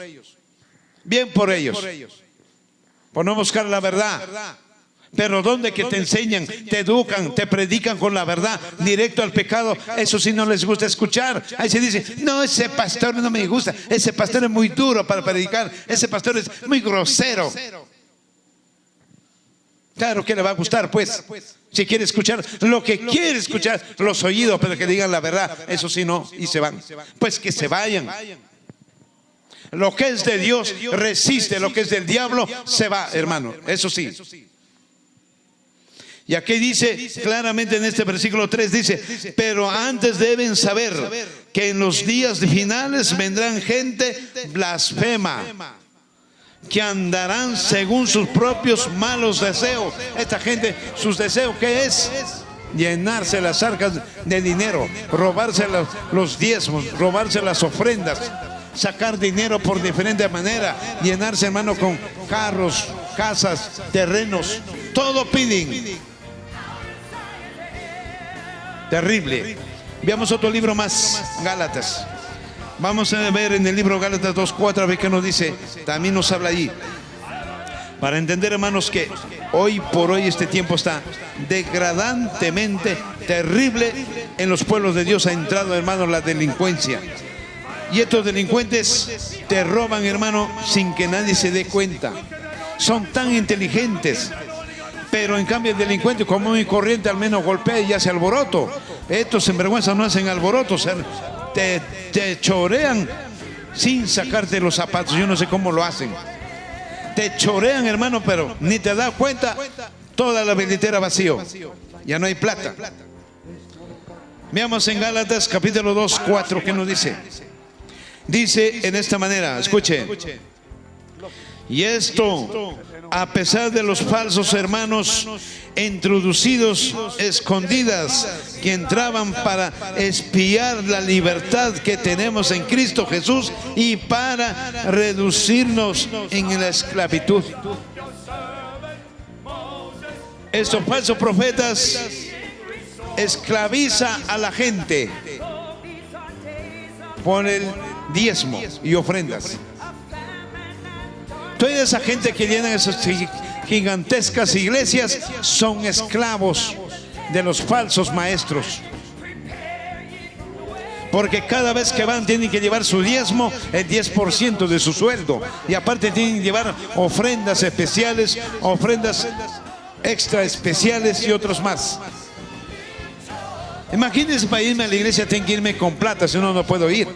Bien por ellos. Por no buscar la verdad. Pero donde que te enseñan, te educan, te predican con la verdad, directo al pecado, eso sí no les gusta escuchar. Ahí se dice, no, ese pastor no me gusta, ese pastor es muy duro para predicar, ese pastor es muy grosero. Claro que le va a gustar, pues. Si quiere escuchar lo que quiere escuchar, los oídos, pero que digan la verdad, eso sí no, y se van. Pues que se vayan. Lo que es de Dios resiste, lo que es del diablo se va, hermano, eso sí. Y aquí dice claramente en este versículo 3, dice, pero antes deben saber que en los días finales vendrán gente blasfema, que andarán según sus propios malos deseos. Esta gente, sus deseos, ¿qué es? Llenarse las arcas de dinero, robarse los diezmos, robarse las ofrendas, sacar dinero por diferentes maneras, llenarse, hermano, con carros, casas, terrenos, todo piden. Terrible. Veamos otro libro más, Gálatas. Vamos a ver en el libro Gálatas 2:4, a ver qué nos dice. También nos habla ahí. Para entender, hermanos, que hoy por hoy este tiempo está degradantemente terrible en los pueblos de Dios. Ha entrado, hermanos, la delincuencia. Y estos delincuentes te roban, hermano, sin que nadie se dé cuenta. Son tan inteligentes. Pero en cambio el delincuente común y corriente al menos golpea y hace alboroto. Estos sinvergüenzas no hacen alboroto. O sea, te chorean sin sacarte los zapatos. Yo no sé cómo lo hacen. Te chorean, hermano, pero ni te das cuenta. Toda la billetera vacío. Ya no hay plata. Veamos en Gálatas capítulo 2:4 ¿qué nos dice? Dice en esta manera, escuche. Y esto, a pesar de los falsos hermanos introducidos escondidas que entraban para espiar la libertad que tenemos en Cristo Jesús y para reducirnos en la esclavitud. Estos falsos profetas esclavizan a la gente. por el diezmo y ofrendas. Toda esa gente que llena esas gigantescas iglesias son esclavos de los falsos maestros. Porque cada vez que van tienen que llevar su diezmo, el 10% de su sueldo. Y aparte tienen que llevar ofrendas especiales, ofrendas extra especiales y otros más. Imagínense, para irme a la iglesia tengo que irme con plata, si no, no puedo ir.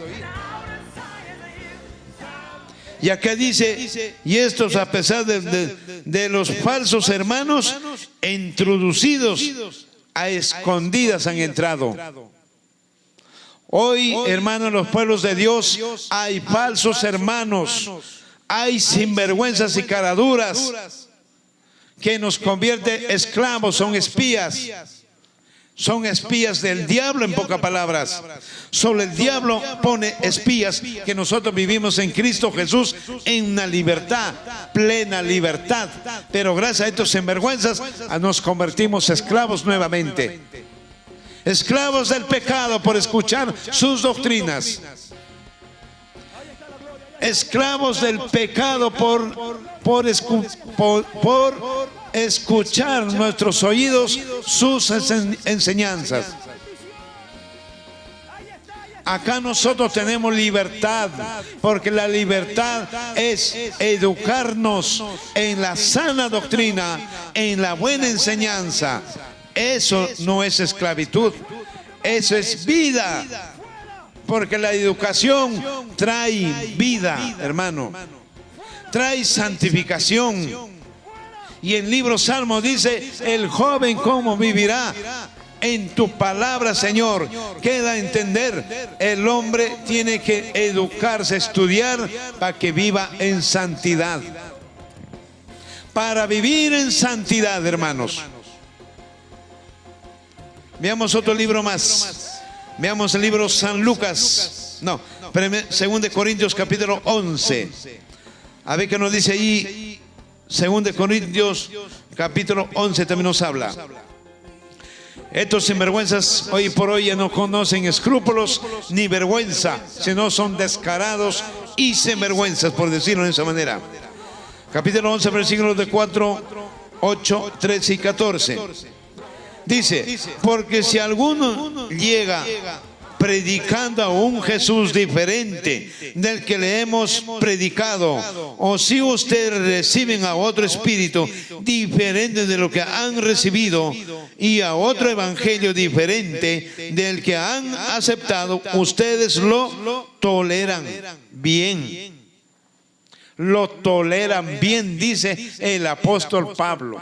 Y acá dice, y estos a pesar de los falsos hermanos, introducidos a escondidas han entrado. Hoy, hermanos, en los pueblos de Dios hay falsos hermanos, hay sinvergüenzas y caraduras que nos convierte esclavos, son espías. Son espías del diablo, en pocas palabras. Solo el diablo pone espías, que nosotros vivimos en Cristo Jesús en una libertad, plena libertad. Pero gracias a estos sinvergüenzas nos convertimos esclavos nuevamente. Esclavos del pecado por escuchar sus doctrinas. Esclavos del pecado por escuchar nuestros oídos sus enseñanzas. Acá nosotros tenemos libertad, porque la libertad es educarnos en la sana doctrina, en la buena enseñanza. Eso no es esclavitud, eso es vida, porque la educación trae vida, hermano, trae santificación. Y en el libro Salmo dice, el joven cómo vivirá en tu palabra, Señor. Queda a entender, el hombre tiene que educarse, estudiar para que viva en santidad. Para vivir en santidad, hermanos. Veamos otro libro más. Veamos el libro San Lucas. No, 2 Corintios capítulo 11. A ver qué nos dice ahí. 2 Corintios capítulo 11 también nos habla. Estos sinvergüenzas hoy por hoy ya no conocen escrúpulos ni vergüenza, sino son descarados y sinvergüenzas, por decirlo de esa manera. Capítulo 11, versículos de 4, 8, 13 y 14. Dice, porque si alguno llega predicando a un Jesús diferente del que le hemos predicado, o si ustedes reciben a otro espíritu diferente de lo que han recibido y a otro evangelio diferente del que han aceptado, ustedes lo toleran bien. Lo toleran bien, dice el apóstol Pablo.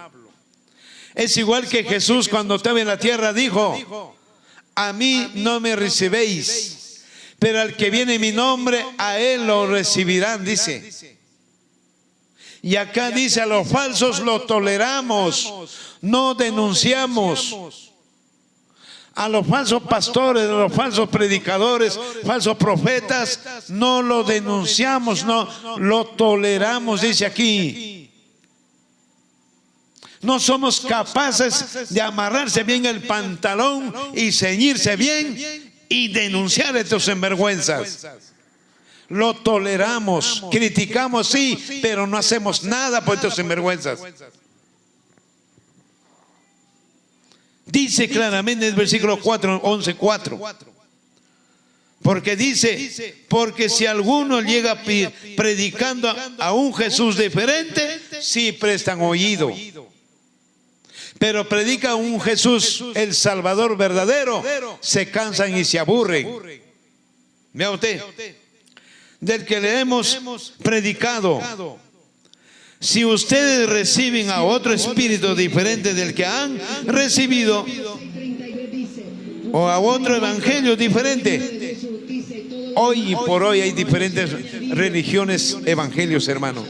Es igual que Jesús cuando estaba en la tierra dijo, a mí no me recibéis, pero al que viene en mi nombre, a él lo recibirán, dice. Y acá dice, a los falsos lo toleramos, no denunciamos. A los falsos pastores, a los falsos predicadores, falsos profetas, no lo denunciamos, no lo toleramos, dice aquí. No somos capaces de amarrarse bien el pantalón y ceñirse bien y denunciar a estos sinvergüenzas. Lo toleramos, criticamos, sí, pero no hacemos nada por estos sinvergüenzas. Dice claramente en el versículo 4, 11:4. Porque dice, porque si alguno llega predicando a un Jesús diferente, sí prestan oído. Pero predica a un Jesús, el Salvador verdadero, se cansan y se aburren. Vea usted, del que le hemos predicado. Si ustedes reciben a otro espíritu diferente del que han recibido, o a otro evangelio diferente. Hoy por hoy hay diferentes religiones, evangelios, hermano.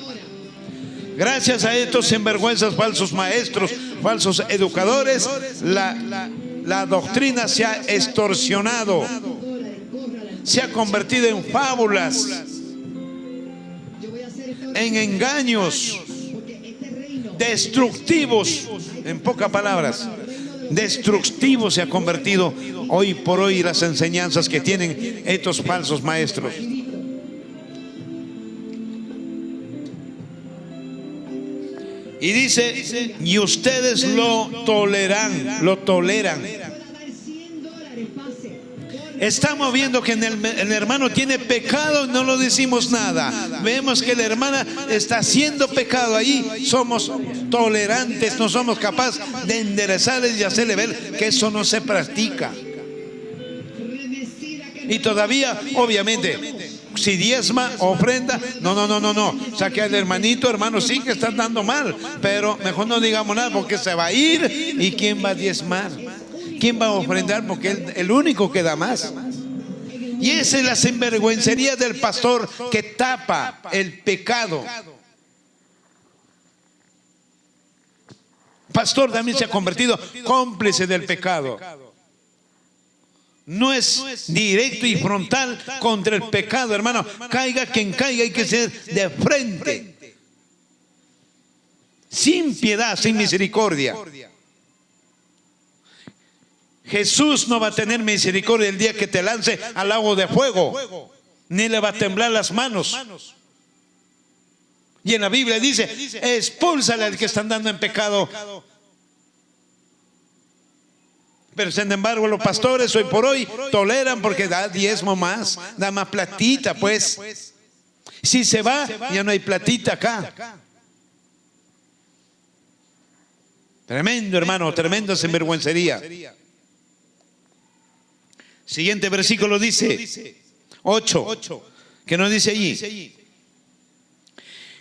Gracias a estos sinvergüenzas, falsos maestros, falsos educadores, la doctrina se ha extorsionado, se ha convertido en fábulas, en engaños destructivos, en pocas palabras. destructivo se ha convertido hoy por hoy las enseñanzas que tienen estos falsos maestros. Y dice, y ustedes lo toleran. Estamos viendo que el hermano tiene pecado y no lo decimos nada. Vemos que la hermana está haciendo pecado ahí. Somos tolerantes, no somos capaces de enderezarles y hacerle ver que eso no se practica. Y todavía, obviamente, si diezma, ofrenda, no. O sea que al hermano sí que están dando mal, pero mejor no digamos nada porque se va a ir. ¿Y quién va a diezmar? ¿Quién va a ofrendar? Porque es el único que da más. Y esa es la sinvergüencería del pastor que tapa el pecado. Pastor también se ha convertido cómplice del pecado. No es directo y frontal contra el pecado, hermano. Caiga quien caiga, hay que ser de frente, sin piedad, sin misericordia. Jesús no va a tener misericordia el día que te lance al lago de fuego, ni le va a temblar las manos. Y en la Biblia dice, expúlsale al que está andando en pecado. Pero sin embargo los pastores hoy por hoy toleran porque da diezmo más, da más platita, pues. Si se va, ya no hay platita acá. Tremendo, hermano, tremenda sinvergüencería. Siguiente versículo dice 8, que nos dice allí.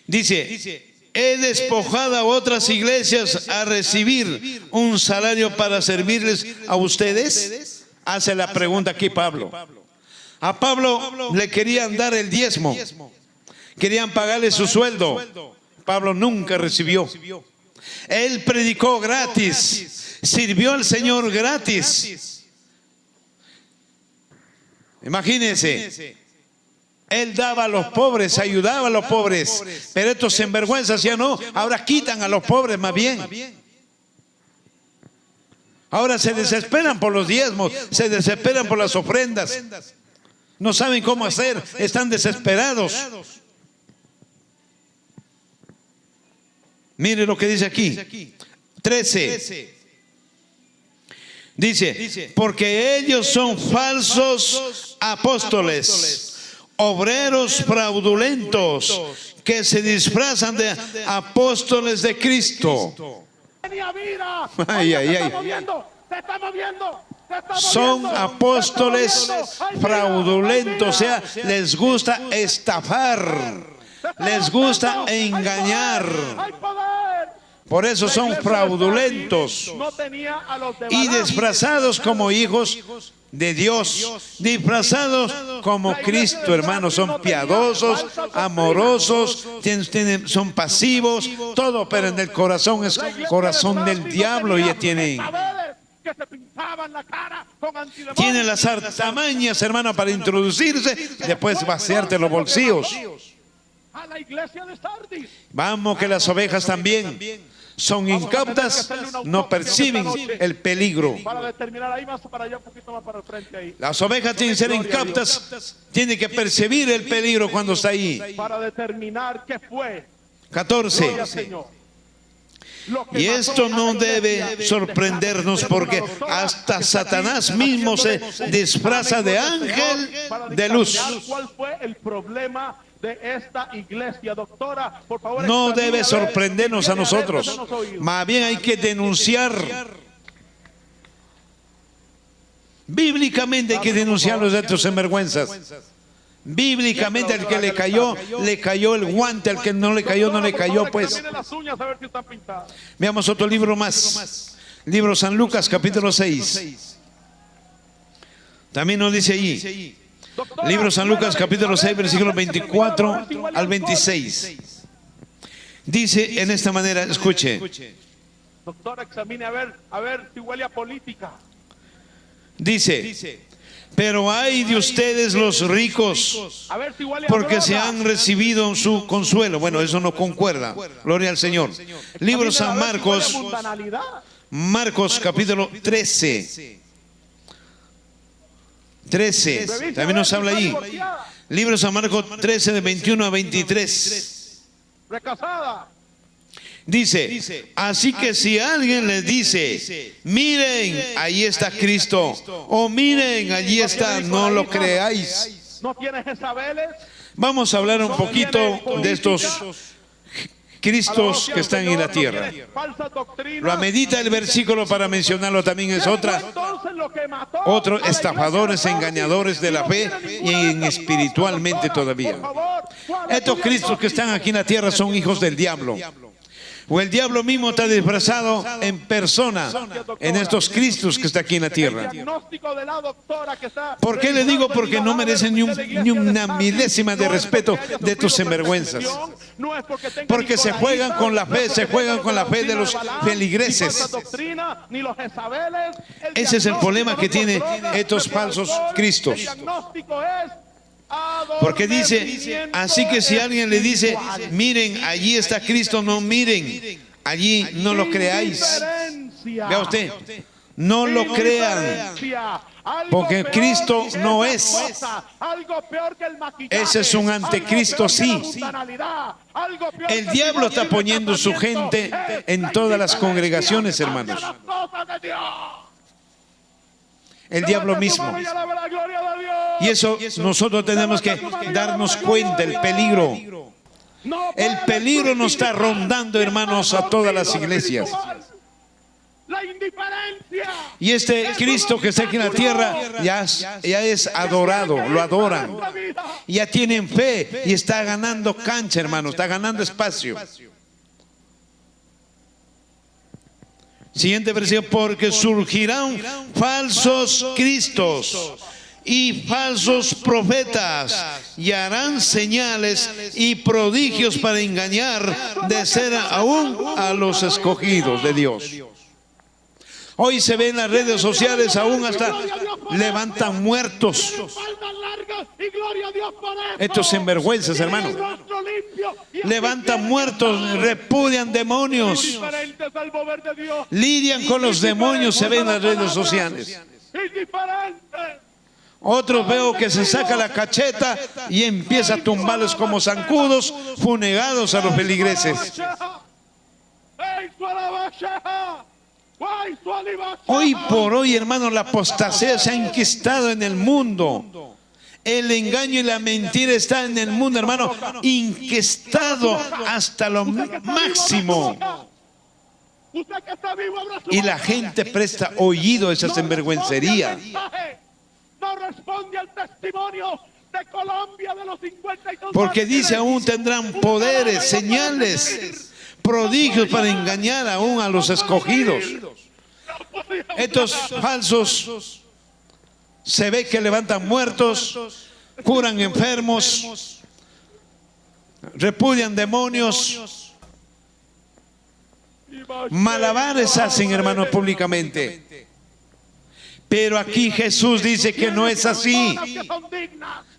Dice, he despojado a otras iglesias a recibir un salario para servirles a ustedes. Hace la pregunta aquí Pablo. A Pablo le querían dar el diezmo, querían pagarle su sueldo. Pablo nunca recibió. Él predicó gratis, sirvió al Señor gratis. Imagínense, él daba a los pobres, ayudaba a los pobres, pero estos sinvergüenzas ya no, ahora quitan a los pobres más bien. Ahora se desesperan por los diezmos, se desesperan por las ofrendas, no saben cómo hacer, están desesperados. Mire lo que dice aquí, 13. Dice, porque ellos son falsos apóstoles, obreros fraudulentos, que se disfrazan de apóstoles de Cristo. Son apóstoles fraudulentos, o sea, les gusta estafar, les gusta engañar. Por eso son fraudulentos y disfrazados como hijos de Dios, disfrazados como Cristo, hermanos. Son piadosos, amorosos, son pasivos, todo, pero en el corazón es corazón del diablo. Y tienen las artimañas, hermano, para introducirse, después vaciarte los bolsillos. Vamos, que las ovejas también son incautas, no perciben el peligro. Las ovejas tienen que ser incautas, tienen que percibir el peligro cuando está ahí. 14. Y esto no debe sorprendernos porque hasta Satanás mismo se disfraza de ángel de luz. ¿Cuál fue el problema de esta iglesia, doctora? Por favor, no debe sorprendernos a nosotros. Más bien hay que denunciar. Bíblicamente hay que denunciarlos de estos sinvergüenzas. Bíblicamente al que le cayó el guante, al que no le cayó, no le cayó, pues. Veamos otro libro más. Libro San Lucas, capítulo 6. También nos dice allí. Libro San Lucas, capítulo 6, versículos 24 al 26. Dice en esta manera, escuche. Doctor, examine a ver si huele a política. Dice, pero hay de ustedes los ricos, porque se han recibido su consuelo. Bueno, eso no concuerda. Gloria al Señor. Libro San Marcos, Marcos capítulo 13. 13, también nos habla ahí. Libro de San Marcos 13 de 21 a 23. Dice, así que si alguien les dice, miren, allí está Cristo, o miren, allí está, no lo creáis. Vamos a hablar un poquito de estos Cristos que están en la tierra. Lo medita el versículo para mencionarlo también es otros estafadores, engañadores de la fe y espiritualmente todavía. Estos Cristos que están aquí en la tierra son hijos del diablo. O el diablo mismo está disfrazado en persona en estos Cristos que está aquí en la tierra. ¿Por qué le digo? Porque no merecen ni una milésima de respeto de tus sinvergüenzas. Porque se juegan con la fe, de los feligreses. Ese es el problema que tienen estos falsos Cristos. Porque dice, así que si alguien le dice, miren, allí está Cristo, no miren, allí no lo creáis. Vea usted, no lo crean, porque Cristo no es. Ese es un anticristo, sí. El diablo está poniendo su gente en todas las congregaciones, hermanos. El diablo mismo. Y eso nosotros tenemos que darnos cuenta, el peligro. El peligro nos está rondando, hermanos, a todas las iglesias. Y este Cristo que está aquí en la tierra ya es adorado, lo adoran. Ya tienen fe y está ganando cancha, hermanos, está ganando espacio. Siguiente versículo, porque surgirán falsos cristos y falsos profetas y harán señales y prodigios para engañar de ser aún a los escogidos de Dios. Hoy se ve en las redes sociales aún hasta levantan muertos. Estos sinvergüenzas, hermanos. Levantan muertos, repudian demonios. Lidian con los demonios, se ve en las redes sociales. Otros veo que se saca la cacheta y empieza a tumbarlos como zancudos, funegados a los feligreses. Hoy por hoy, hermanos, la apostasía se ha enquistado en el mundo. El engaño y la mentira está en el mundo, hermano, enquistado hasta lo máximo. Y la gente presta oído a esa sinvergüencería. Porque dice, aún tendrán poderes, señales, prodigios para engañar aún a los escogidos. Estos falsos se ve que levantan muertos, curan enfermos, repudian demonios, malabares hacen, hermanos, públicamente. Pero aquí Jesús dice que no es así.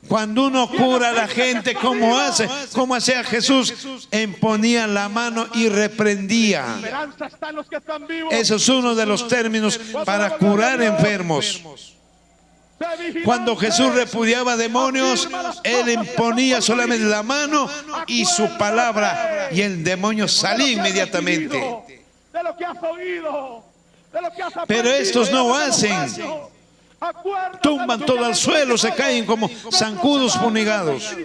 Cuando uno cura a la gente, ¿cómo hace? ¿Cómo hacía Jesús? Imponía la mano y reprendía. Eso es uno de los términos para curar enfermos. Cuando Jesús repudiaba demonios, Él imponía solamente la mano y su palabra, y el demonio salía inmediatamente. Pero estos no hacen. Tumban todo al suelo, se caen como zancudos funegados.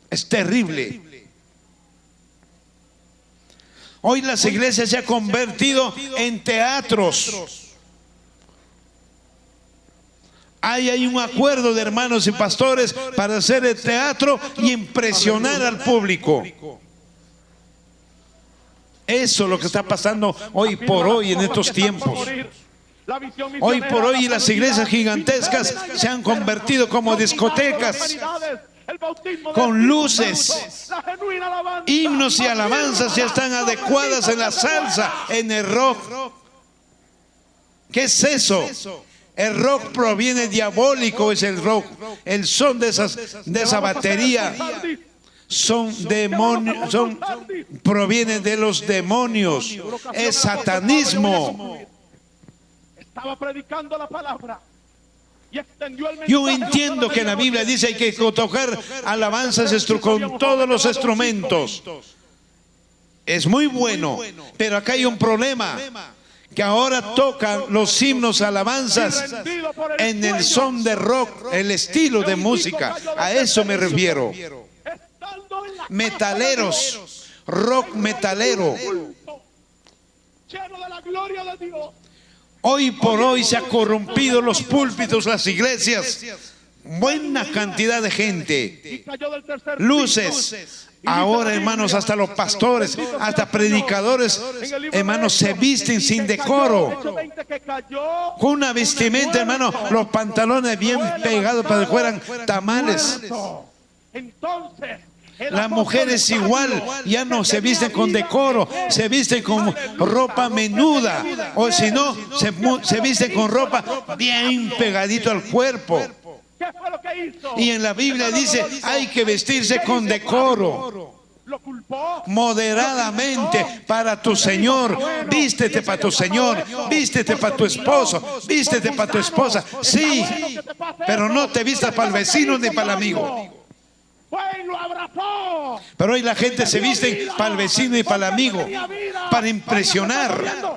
Es terrible. Hoy las iglesias se han convertido en teatros. Hay un acuerdo de hermanos y pastores para hacer el teatro y impresionar al público. Eso es lo que está pasando hoy por hoy en estos tiempos. Hoy por hoy las iglesias gigantescas se han convertido como discotecas, con luces, himnos y alabanzas ya están adecuadas en la salsa, en el rock. ¿Qué es eso? El rock proviene diabólico, es el rock, el son de esa batería. son demonios, provienen de los demonios, es satanismo.
Estaba predicando la palabra y extendió el mensaje.
Yo entiendo que la Biblia dice hay que tocar alabanzas con todos los instrumentos. Es muy bueno, pero acá hay un problema, que ahora tocan los himnos alabanzas en el son de rock, el estilo de música. A eso me refiero. Metaleros, rock metalero.
Lleno de la gloria de Dios.
Hoy por hoy se ha corrompido los púlpitos, las iglesias. Buena cantidad de gente, luces. Ahora, hermanos, hasta los pastores, hasta predicadores, hermanos, se visten sin decoro, con una vestimenta, hermano, los pantalones bien pegados para que fueran tamales. Las mujeres igual, ya no se visten con decoro, se visten con ropa menuda, o si no, se visten con ropa bien pegadito al cuerpo. Y en la Biblia dice, hay que vestirse con decoro, moderadamente para tu Señor. Vístete para tu Señor, vístete para tu esposo, vístete para tu esposa, sí, pero no te vistas para el vecino ni para el amigo. Pero hoy la gente se viste para el vecino y para el amigo, para impresionar.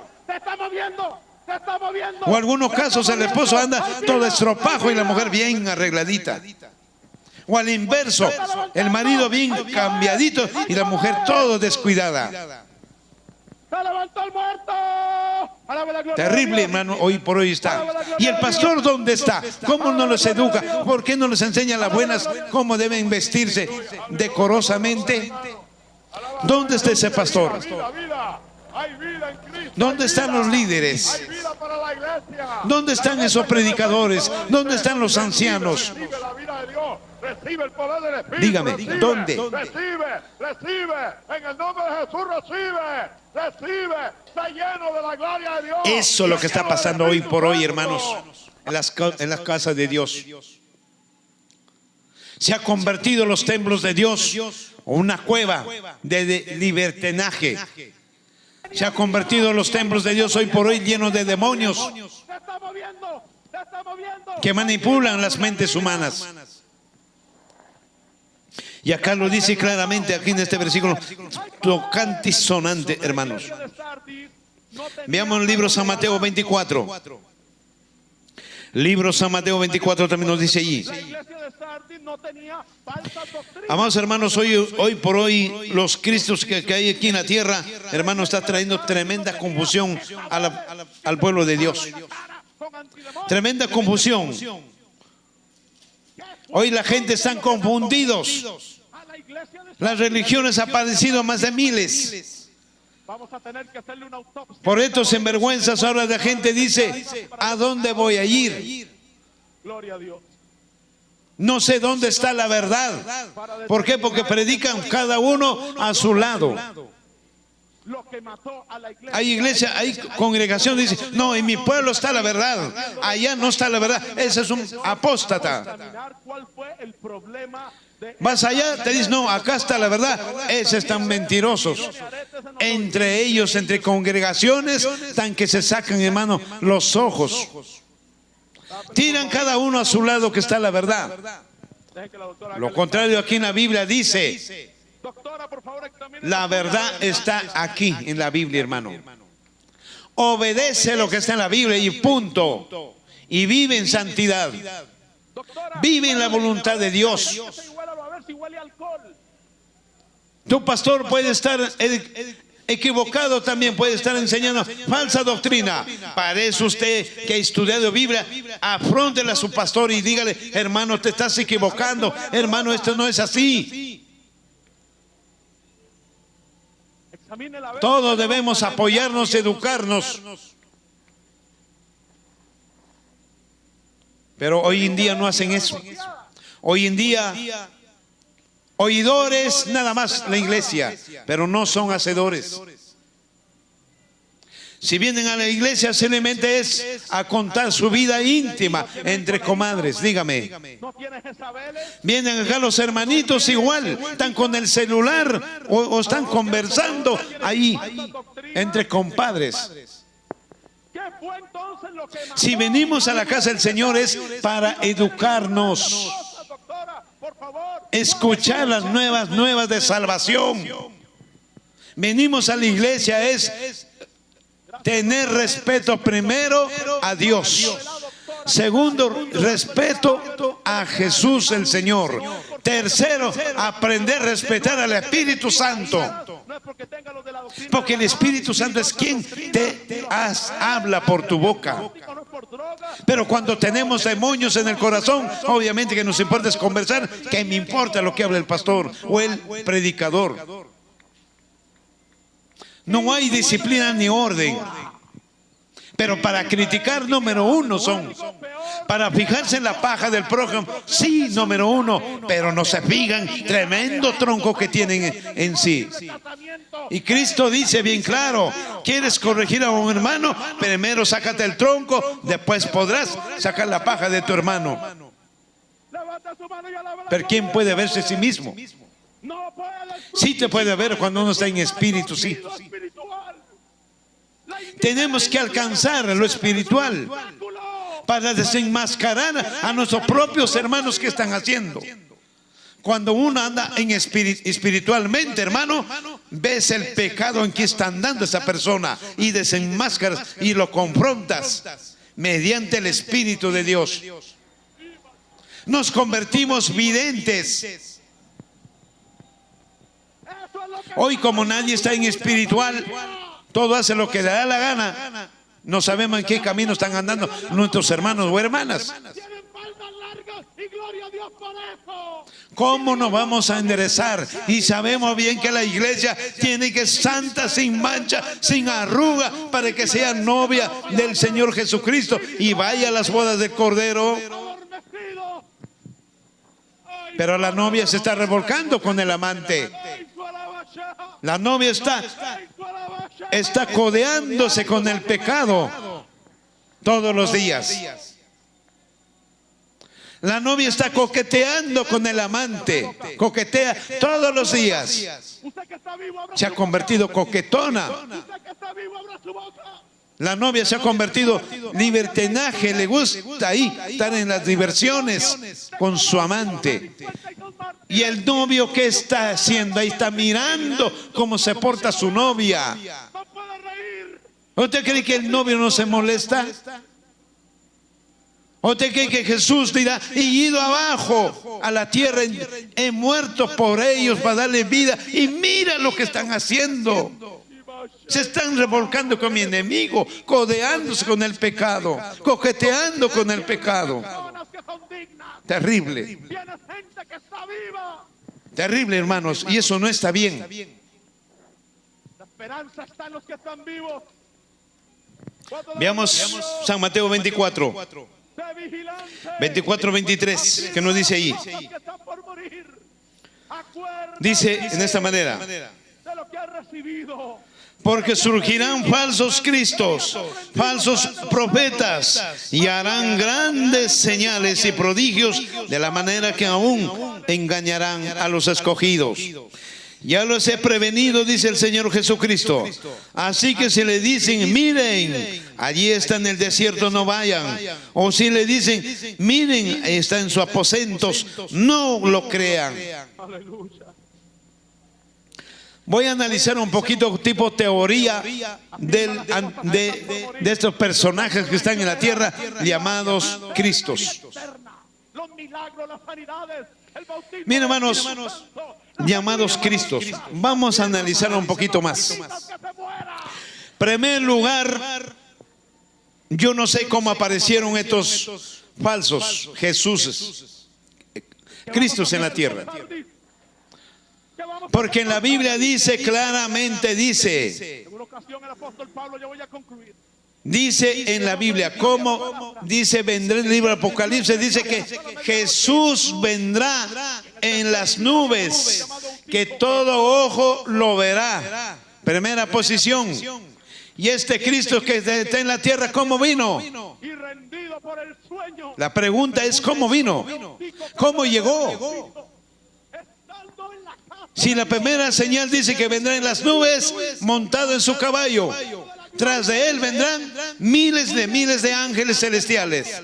O en algunos casos el esposo anda todo estropajo y la mujer bien arregladita. O al inverso, el marido bien cambiadito y la mujer todo descuidada. Terrible, hermano, hoy por hoy está. ¿Y el pastor dónde está? ¿Cómo no los educa? ¿Por qué no les enseña las buenas cómo deben vestirse decorosamente? ¿Dónde está ese pastor? ¿Dónde están los líderes? ¿Dónde están esos predicadores? ¿Dónde están los ancianos? Dígame, ¿dónde?
Recibe, en el nombre de Jesús recibe, está lleno de la gloria de Dios.
Eso es lo que está pasando hoy por hoy, hermanos, en las casas de Dios. Se ha convertido los templos de Dios en una cueva de libertinaje. Se ha convertido los templos de Dios hoy por hoy llenos de demonios que manipulan las mentes humanas. Y acá lo dice claramente, aquí en este versículo, tocante y sonante, hermanos. Veamos el libro San Mateo 24. Libro San Mateo 24 también nos dice allí. Amados hermanos, hoy por hoy los cristos que hay aquí en la tierra, hermano, está trayendo tremenda confusión al pueblo de Dios. Tremenda confusión. Hoy la gente están confundidos. Las religiones han padecido más de miles. Por estos sinvergüenzas ahora la gente dice, ¿a dónde voy a ir? No sé dónde está la verdad. ¿Por qué? Porque predican cada uno a su lado. Hay iglesia, hay congregación que dice, no, en mi pueblo está la verdad, allá no está la verdad. Ese es un apóstata. Vas allá, te dices, no, acá está la verdad. Esos están mentirosos. Entre ellos, entre congregaciones, están que se sacan, hermano, los ojos. Tiran cada uno a su lado que está la verdad. Lo contrario aquí en la Biblia dice, la verdad está aquí en la Biblia, hermano. Obedece lo que está en la Biblia y punto. Y vive en santidad. Vive en la voluntad de Dios. Tu pastor puede estar equivocado, también puede estar enseñando falsa doctrina. Parece usted que ha estudiado Biblia, afróntele a su pastor y dígale, hermano, te estás equivocando, hermano, esto no es así. Todos debemos apoyarnos, educarnos. Pero hoy en día no hacen eso. Hoy en día, oidores nada más la iglesia, pero no son hacedores. Si vienen a la iglesia simplemente es a contar su vida íntima entre comadres, dígame.
¿No tienes Jezabeles?
Vienen acá los hermanitos igual, están con el celular o están conversando ahí entre compadres.
¿Qué fue entonces lo que mató?
Si venimos a la casa del Señor es para educarnos,
Doctora, por favor.
escuchar las nuevas de salvación. Venimos a la iglesia es tener respeto primero a Dios. Segundo, respeto a Jesús el Señor. Tercero, aprender a respetar al Espíritu Santo.
No es porque tenga los de la doctrina.
Porque el Espíritu Santo es quien te habla por tu boca.
No es por droga.
Pero cuando tenemos demonios en el corazón, obviamente que nos importa es conversar. ¿Qué me importa lo que habla el pastor o el predicador? No hay disciplina ni orden. Pero para criticar, número uno son. Para fijarse en la paja del prójimo, sí, número uno. Pero no se fijan, tremendo tronco que tienen en sí. Y Cristo dice bien claro: ¿quieres corregir a un hermano? Primero sácate el tronco, después podrás sacar la paja de tu hermano.
Levanta su mano y alaba la
Pero ¿quién puede verse a sí mismo?
No puede.
Sí te puede ver cuando uno está en espíritu, sí.
Espiritual.
Tenemos que alcanzar lo espiritual para desenmascarar a nuestros propios hermanos que están haciendo. Cuando uno anda en espiritualmente, hermano, ves el pecado en que está andando esa persona y desenmascaras y lo confrontas mediante el Espíritu de Dios. Nos convertimos videntes. Hoy, como nadie está en espiritual, todo hace lo que le da la gana. No sabemos en qué camino están andando nuestros hermanos o hermanas.
Tienen faldas largas y gloria a Dios por eso.
¿Cómo nos vamos a enderezar? Y sabemos bien que la iglesia tiene que ser santa, sin mancha, sin arruga, para que sea novia del Señor Jesucristo y vaya a las bodas del Cordero.
Adormecido. Ay,
Pero la novia se está revolcando con el amante.
ay, su alabanza.
La novia
Ay, su alabanza.
está codeándose con el pecado todos los días. La novia está coqueteando con el amante, coquetea todos los días.
Usted que está vivo, abra
Se ha
su
convertido coquetona.
boca. Usted que está vivo, abra su boca.
La novia se ha convertido libertinaje, le gusta ahí estar en las diversiones con su amante. Y el novio, ¿qué está haciendo? Ahí está mirando cómo se porta su novia.
No puede reír.
¿Usted cree que el novio no se molesta? ¿Usted cree que Jesús dirá, y ido abajo a la tierra, he muerto por ellos para darle vida? Y mira lo que están haciendo. Se están revolcando con mi enemigo, codeándose con el pecado, coqueteando con el pecado.
Personas que son dignas.
Terrible,
Tiene gente que está viva.
terrible, hermanos, y eso no está bien.
La esperanza está en los que están vivos. Cuando la
Veamos
Biblia
San Mateo 24,
de vigilante,
24-23, que nos dice ahí.
los que están por morir. Acuérdate
Dice en esta manera:
de lo que has recibido.
porque surgirán falsos cristos, falsos profetas, y harán grandes señales y prodigios, de la manera que aún engañarán a los escogidos. Ya los he prevenido, dice el Señor Jesucristo. Así que si le dicen, miren, allí está en el desierto, no vayan. O si le dicen, miren, está en sus aposentos, no lo crean.
Aleluya.
Voy a analizar un poquito tipo teoría de estos personajes que están en la tierra llamados Cristos.
Los milagros, las sanidades, el bautismo.
Miren, hermanos, llamados Cristos. Vamos a analizar un poquito más. Primer lugar, yo no sé cómo aparecieron estos falsos Jesuses, Cristos en la tierra. Porque en la Biblia dice claramente, dice en la Biblia, como dice, vendrá en el libro de Apocalipsis, dice que Jesús vendrá en las nubes, que todo ojo lo verá. Primera posición. Y este Cristo que está en la tierra, ¿cómo vino?
y rendido por el sueño,
La pregunta es, ¿cómo vino? ¿Cómo llegó?
estando en la casa
Si la primera señal dice que vendrá en las nubes, montado en su caballo. Tras de él vendrán miles de ángeles celestiales.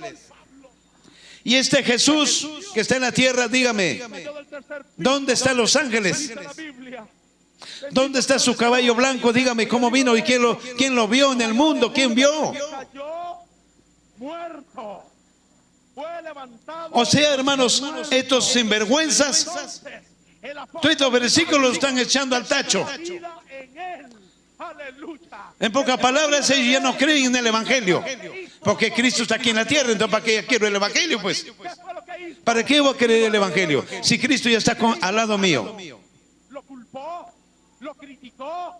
Y este Jesús que está en la tierra, dígame,
del tercer
¿dónde están los ángeles?
de la Biblia,
¿Dónde está su caballo blanco? Dígame, ¿cómo vino? ¿Y quién lo vio en el mundo? ¿Quién vio?
cayó muerto, fue levantado.
O sea, hermanos, estos sinvergüenzas,
Entonces, el apóstol
todos estos versículos están echando al tacho.
vida en él. Aleluya.
En pocas palabras, ellos ya no creen en el Evangelio, porque Cristo está aquí en la tierra. Entonces, ¿para qué quiero el Evangelio? Pues,
¿Qué fue lo que hizo?
¿para qué voy a creer el Evangelio? Si Cristo ya está al lado mío.
Lo culpó, lo criticó,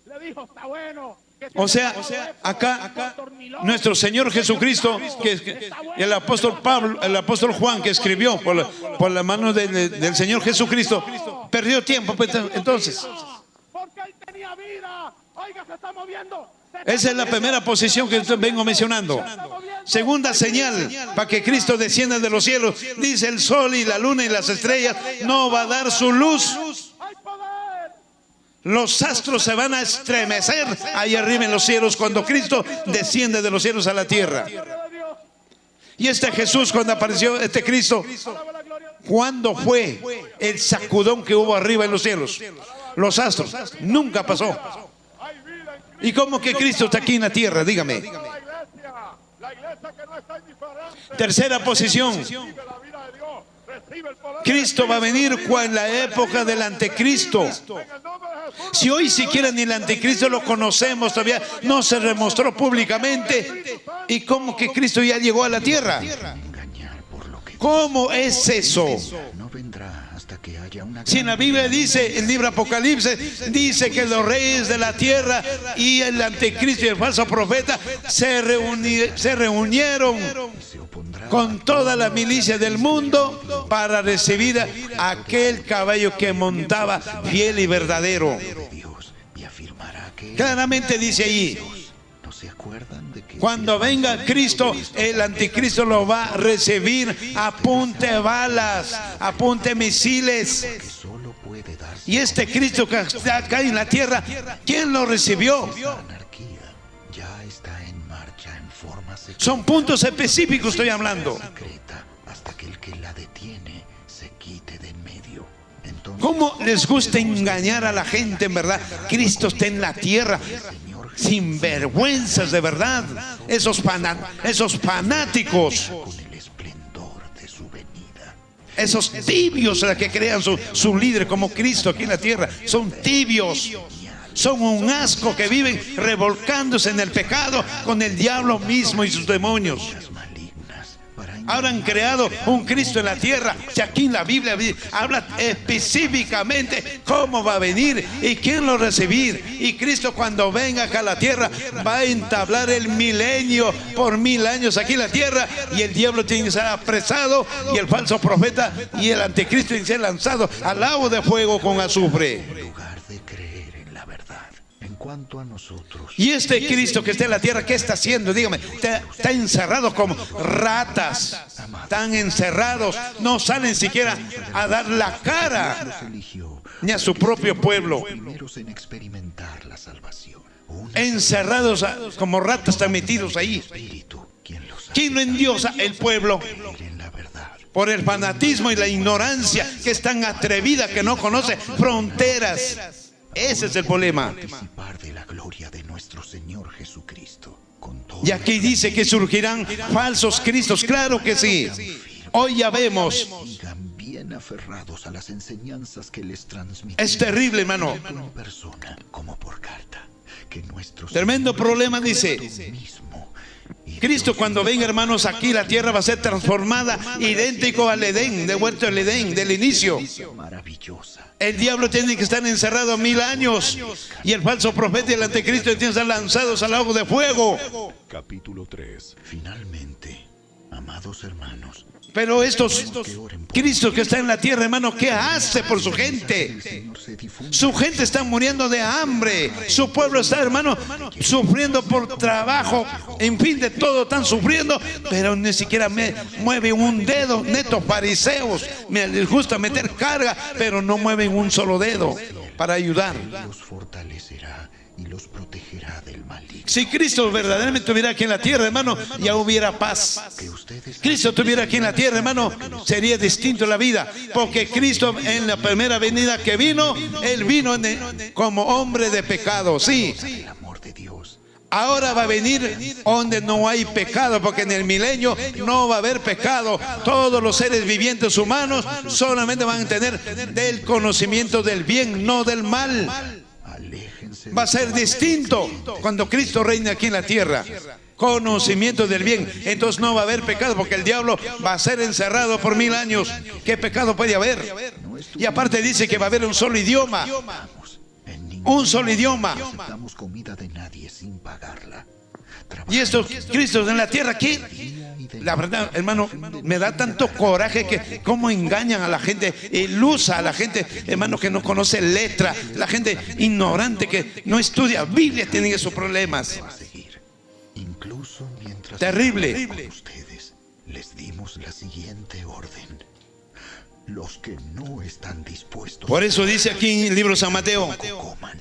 le dijo, está bueno. que te
O sea, acá nuestro Señor Jesucristo, que el apóstol Pablo, el apóstol Juan, que escribió por la mano del Señor Jesucristo, perdió tiempo. Pues, entonces,
Porque él tenía vida. Oiga, se está moviendo. Se está
esa es la primera posición que vengo mencionando. Segunda señal para que Cristo descienda de los cielos, dice: el sol y la luna y las estrellas no va a dar su luz.
hay poder.
Los astros se van a estremecer ahí arriba en los cielos cuando Cristo desciende de los cielos a la tierra.
Gloria a Dios.
Y este Jesús, cuando apareció este Cristo,
Alaba la gloria.
¿cuándo fue el sacudón que hubo arriba en los cielos? Los astros. Nunca pasó.
Hay vida en Cristo.
¿Y cómo que Cristo está aquí en la tierra? Dígame.
La iglesia que no está indiferente.
Tercera posición.
Recibe la vida de Dios. Recibe el poder.
Cristo va a venir en la época del anticristo.
En el nombre de Jesús.
Si hoy siquiera ni el anticristo lo conocemos todavía, no se demostró públicamente. ¿Y cómo que Cristo ya llegó a la tierra?
Engañar por lo que
¿Cómo es eso?
no vendrá hasta que haya una
Si en la Biblia dice, el libro Apocalipsis, dice que los reyes de la tierra y el anticristo y el falso profeta se reunieron
se opondrá
con toda la milicia del mundo para recibir a aquel caballo que montaba fiel y verdadero.
de Dios y afirmará que
Claramente dice allí,
no se acuerdan de que
cuando venga Cristo, el anticristo lo va a recibir a punta de balas, a punta de misiles.
que solo puede darse
Y este Cristo que está acá en la tierra, ¿quién lo recibió?
la anarquía ya está en marcha en forma
Son puntos específicos, estoy hablando.
secreta hasta que el que la detiene se quite de en medio. Entonces
¿Cómo les gusta engañar a la gente, en verdad? Cristo está en la tierra. Sin vergüenzas, de verdad. Esos fanáticos,
con el esplendor de su venida
esos tibios que crean su líder como Cristo aquí en la tierra, son tibios. Son un asco que viven revolcándose en el pecado con el diablo mismo y sus demonios.
malignas para
Ahora han creado un Cristo en la tierra. Si aquí en la Biblia habla específicamente cómo va a venir y quién lo recibir. Y Cristo, cuando venga acá a la tierra, va a entablar el milenio por 1000 años aquí en la tierra. Y el diablo tiene que ser apresado, y el falso profeta y el anticristo tiene que ser lanzado al lago de fuego con azufre.
en lugar de creer en la verdad. En cuanto a nosotros,
Y este Cristo que está en la tierra, ¿qué está haciendo? Dígame, está encerrado como ratas. Están encerrados, no salen siquiera a dar la cara
los eligió
ni a su propio pueblo.
primeros en experimentar la salvación. Un
Encerrados como ratas, están metidos ahí.
espíritu quien los
¿Quién lo endiosa? El pueblo.
hace creer en la verdad.
Por el fanatismo y la ignorancia, que es tan atrevida que no conoce fronteras. Ese es el problema.
Participar de la gloria de nuestro Señor Jesucristo. Con todo
Y aquí dice que surgirán falsos cristos. Claro que sí. Hoy ya vemos.
sigan bien aferrados a las enseñanzas que les transmiten.
Es terrible, hermano.
Tanto en persona como por carta. Que nuestro
Tremendo
Señor
problema, dice.
mismo y
Cristo,
Dios
cuando venga, hermanos, aquí la tierra va a ser transformada, idéntico al Edén, de huerto del Edén, del inicio.
maravillosa.
El diablo tiene que estar encerrado 1000 años, y el falso profeta y el anticristo tienen que estar lanzados al lago de fuego.
Capítulo 3.
Finalmente, amados hermanos,
Pero Cristo que está en la tierra, hermano, ¿qué hace por su gente? Su gente está muriendo de hambre. Su pueblo está, hermano, sufriendo por trabajo. En fin, de todo están sufriendo, pero ni siquiera mueven un dedo. Netos fariseos, les gusta meter carga, pero no mueven un solo dedo para ayudar.
Los fortalecerá y los protegerá del maligno.
Si Cristo verdaderamente estuviera aquí en la tierra, hermano, ya hubiera paz. Cristo estuviera aquí en la tierra, hermano, sería distinto la vida. Porque Cristo en la primera venida que vino, Él vino como hombre de pecado, sí.
El amor de Dios.
Ahora va a venir donde no hay pecado, porque en el milenio no va a haber pecado. Todos los seres vivientes humanos solamente van a tener del conocimiento del bien, no del mal. Va a ser distinto cuando Cristo reine aquí en la tierra. Conocimiento del bien. Entonces no va a haber pecado, porque el diablo va a ser encerrado por 1000 años. ¿Qué pecado puede haber? Y aparte dice que va a haber un solo idioma. Un solo idioma.
Aceptamos comida de nadie sin pagarla.
Y estos Cristos en la tierra, ¿qué? La verdad, hermano, me da tanto coraje que cómo engañan a la gente, ilusa a la gente, hermano, que no conoce letra, la gente ignorante que no estudia Biblia, tienen esos problemas.
Incluso mientras
terrible.
Con ustedes, les dimos la siguiente orden: los que no están dispuestos.
Por eso dice aquí en el libro de San Mateo,
coman.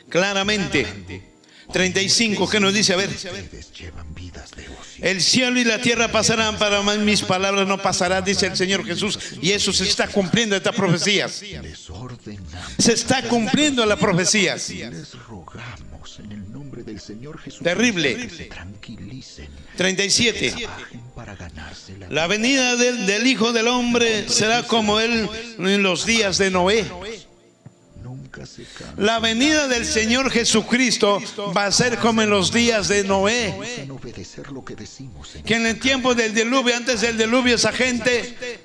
Claramente, 35, ¿qué nos dice? A ver.
Ustedes llevan vidas de ocio.
El cielo y la tierra pasarán, para mis palabras no pasarán, dice el Señor Jesús. Y eso se está cumpliendo, estas profecías.
Les ordenamos.
Se está cumpliendo las profecías.
Les rogamos en el nombre del Señor Jesús.
Terrible.
Que se tranquilicen.
37.
Para ganarse
la venida del Hijo del Hombre será como él en los días de Noé. La venida del Señor Jesucristo va a ser como en los días de Noé. Que en el tiempo del diluvio, antes del diluvio, esa gente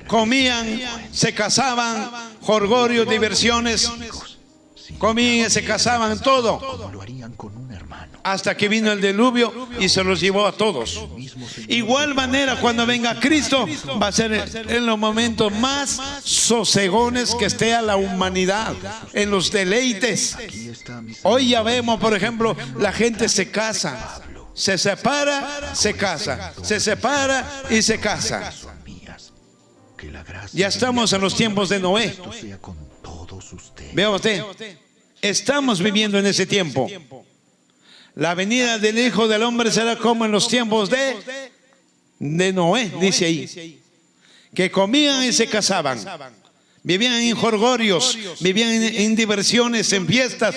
comían, se casaban, jolgorios, diversiones, comían y se casaban, todo. Hasta que vino el diluvio y se los llevó a todos. Igual manera, cuando venga Cristo, va a ser en los momentos más sosegones que esté a la humanidad, en los deleites. Hoy ya vemos, por ejemplo, la gente se casa, se separa, se casa, se separa y se casa. Ya estamos en los tiempos de Noé. Vea usted, estamos viviendo en ese tiempo. La venida del Hijo del Hombre será como en los tiempos de Noé, dice ahí. Que comían y se casaban, vivían en jolgorios, vivían en diversiones, en fiestas,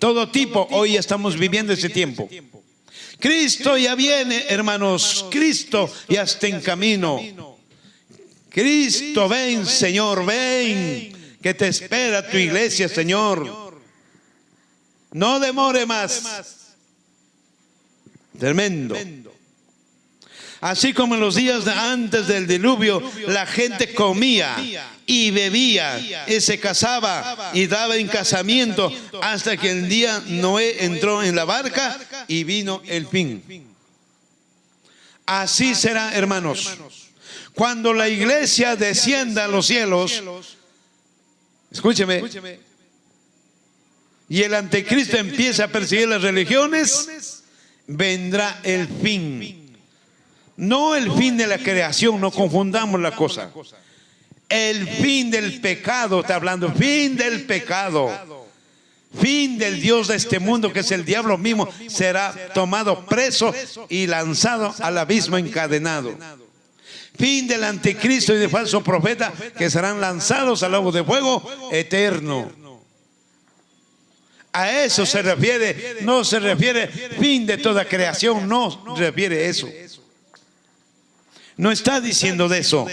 todo tipo. Hoy estamos viviendo ese tiempo. Cristo ya viene, hermanos. Cristo ya está en camino. Cristo, ven, Señor, ven, que te espera tu iglesia, Señor. No demore más. Tremendo. Así como en los días antes del diluvio, la gente comía y bebía y se casaba y daba en casamiento, hasta que el día Noé entró en la barca y vino el fin. Así será, hermanos. Cuando la iglesia descienda a los cielos, escúcheme, y el anticristo empieza a perseguir las religiones, vendrá el fin. No el fin de la creación, no confundamos la cosa. El fin del pecado, está hablando, fin del pecado. Fin del Dios de este mundo, que es el diablo mismo, será tomado preso y lanzado al abismo encadenado. Fin del anticristo y del falso profeta, que serán lanzados al lago de fuego eterno. A eso se refiere, no se refiere fin de toda creación, no refiere eso. No está diciendo de eso.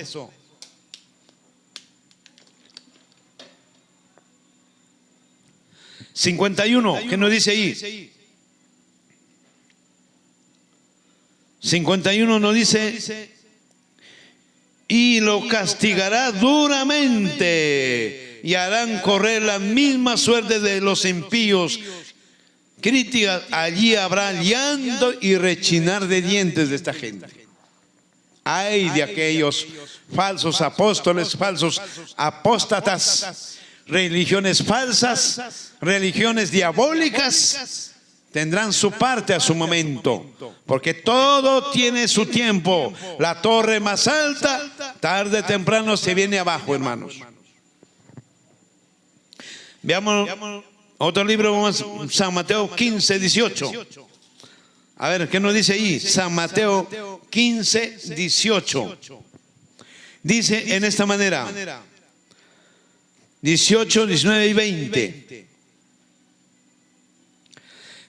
$51, ¿qué nos dice ahí? 51 nos dice: y lo castigará duramente, y harán correr la misma suerte de los impíos. Crítica, allí habrá llanto y rechinar de dientes de esta gente. Ay de aquellos falsos apóstoles, falsos apóstatas, religiones falsas, religiones diabólicas, tendrán su parte a su momento, porque todo tiene su tiempo. La torre más alta, tarde o temprano se viene abajo, hermanos. Veamos otro libro, vamos, San Mateo 15, 18. A ver, ¿qué nos dice ahí? San Mateo 15, 18. Dice en esta manera, 18, 19 y 20.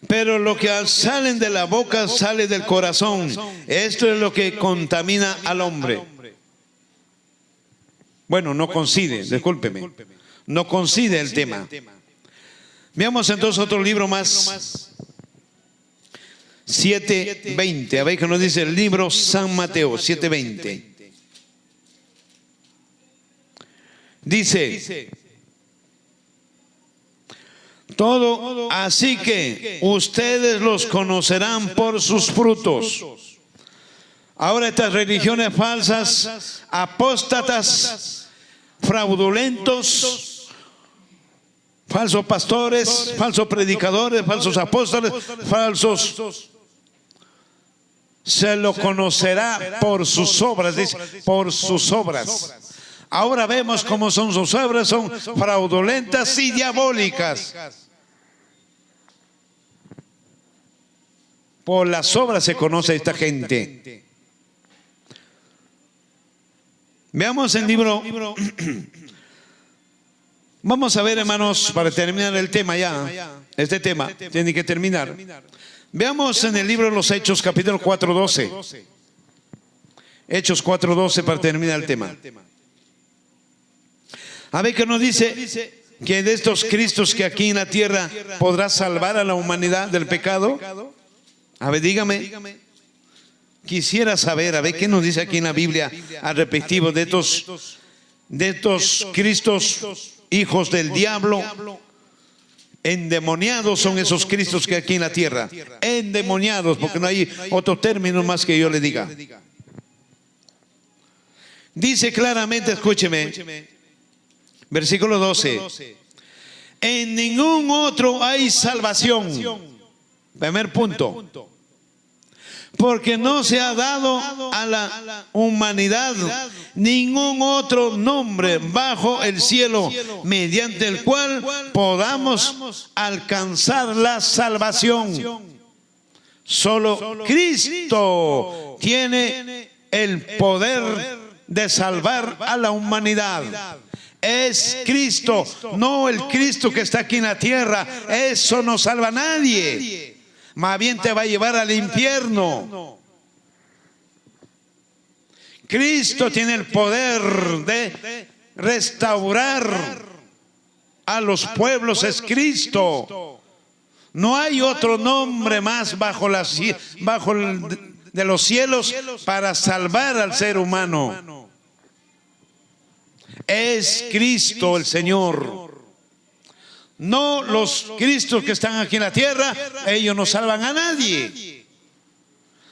Pero lo que salen de la boca sale del corazón. Esto es lo que contamina al hombre. Bueno, no coincide, discúlpeme. No coincide el tema. Veamos entonces otro libro más. 7:20. A ver qué nos dice el libro San Mateo 7:20. Dice: todo, así que ustedes los conocerán por sus frutos. Ahora estas religiones falsas, apóstatas, fraudulentos, falsos pastores, falsos predicadores, falsos apóstoles, falsos, se lo conocerá por sus obras, dice, por sus obras. Ahora vemos cómo son sus obras, son fraudulentas y diabólicas. Por las obras se conoce a esta gente. Veamos el libro. Vamos a ver, hermanos, para terminar el tema ya. Este tema tiene que terminar. Veamos en el libro de los Hechos, capítulo 4:12. Hechos 4:12 para terminar el tema. A ver qué nos dice que de estos Cristos que aquí en la tierra podrá salvar a la humanidad del pecado. A ver, dígame. Quisiera saber, a ver qué nos dice aquí en la Biblia al respectivo de estos Cristos, hijos del diablo. Endemoniados son esos Cristos que aquí en la tierra. Endemoniados, porque no hay otro término más que yo le diga. Dice claramente, escúcheme, versículo 12. En ningún otro hay salvación. Primer punto. Porque no se ha dado a la humanidad ningún otro nombre bajo el cielo mediante el cual podamos alcanzar la salvación. Solo Cristo tiene el poder de salvar a la humanidad. Es Cristo, no el Cristo que está aquí en la tierra. Eso no salva a nadie. Más bien te va a llevar al infierno. Cristo tiene el poder de restaurar a los pueblos. Es Cristo. No hay otro nombre más bajo de los cielos para salvar al ser humano. Es Cristo el Señor. No los Cristos que están aquí en la tierra, ellos no salvan a nadie.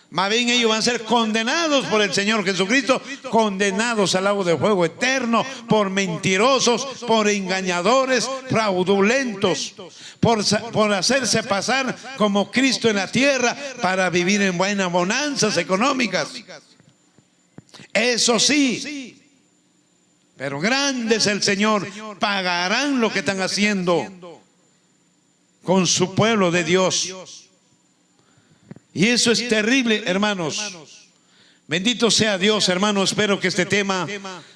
Más bien ellos van a ser condenados por el Señor Jesucristo, condenados al lago de fuego eterno por mentirosos, por engañadores, fraudulentos, por hacerse pasar como Cristo en la tierra para vivir en buenas bonanzas económicas. Eso sí. Pero grande es el Señor, pagarán lo que están haciendo con su pueblo de Dios. Y eso es terrible, hermanos. Bendito sea Dios, hermanos. Espero que este tema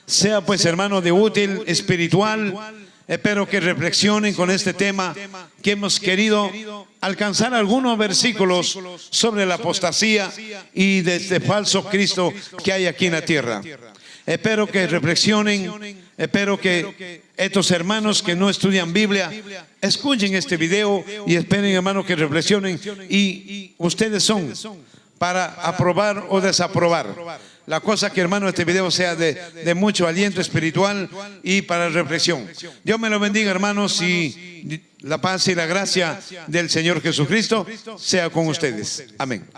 sea, pues, hermano, de útil, espiritual. Espero que reflexionen con este tema, que hemos querido alcanzar algunos versículos sobre la apostasía y de este falso Cristo que hay aquí en la tierra. Espero que reflexionen, espero que estos hermanos que no estudian Biblia escuchen este video y esperen, hermanos, que reflexionen, y ustedes son para aprobar o desaprobar. La cosa que, hermano, este video sea de mucho aliento espiritual y para reflexión. Dios me lo bendiga, hermanos, y la paz y la gracia del Señor Jesucristo sea con ustedes. Amén.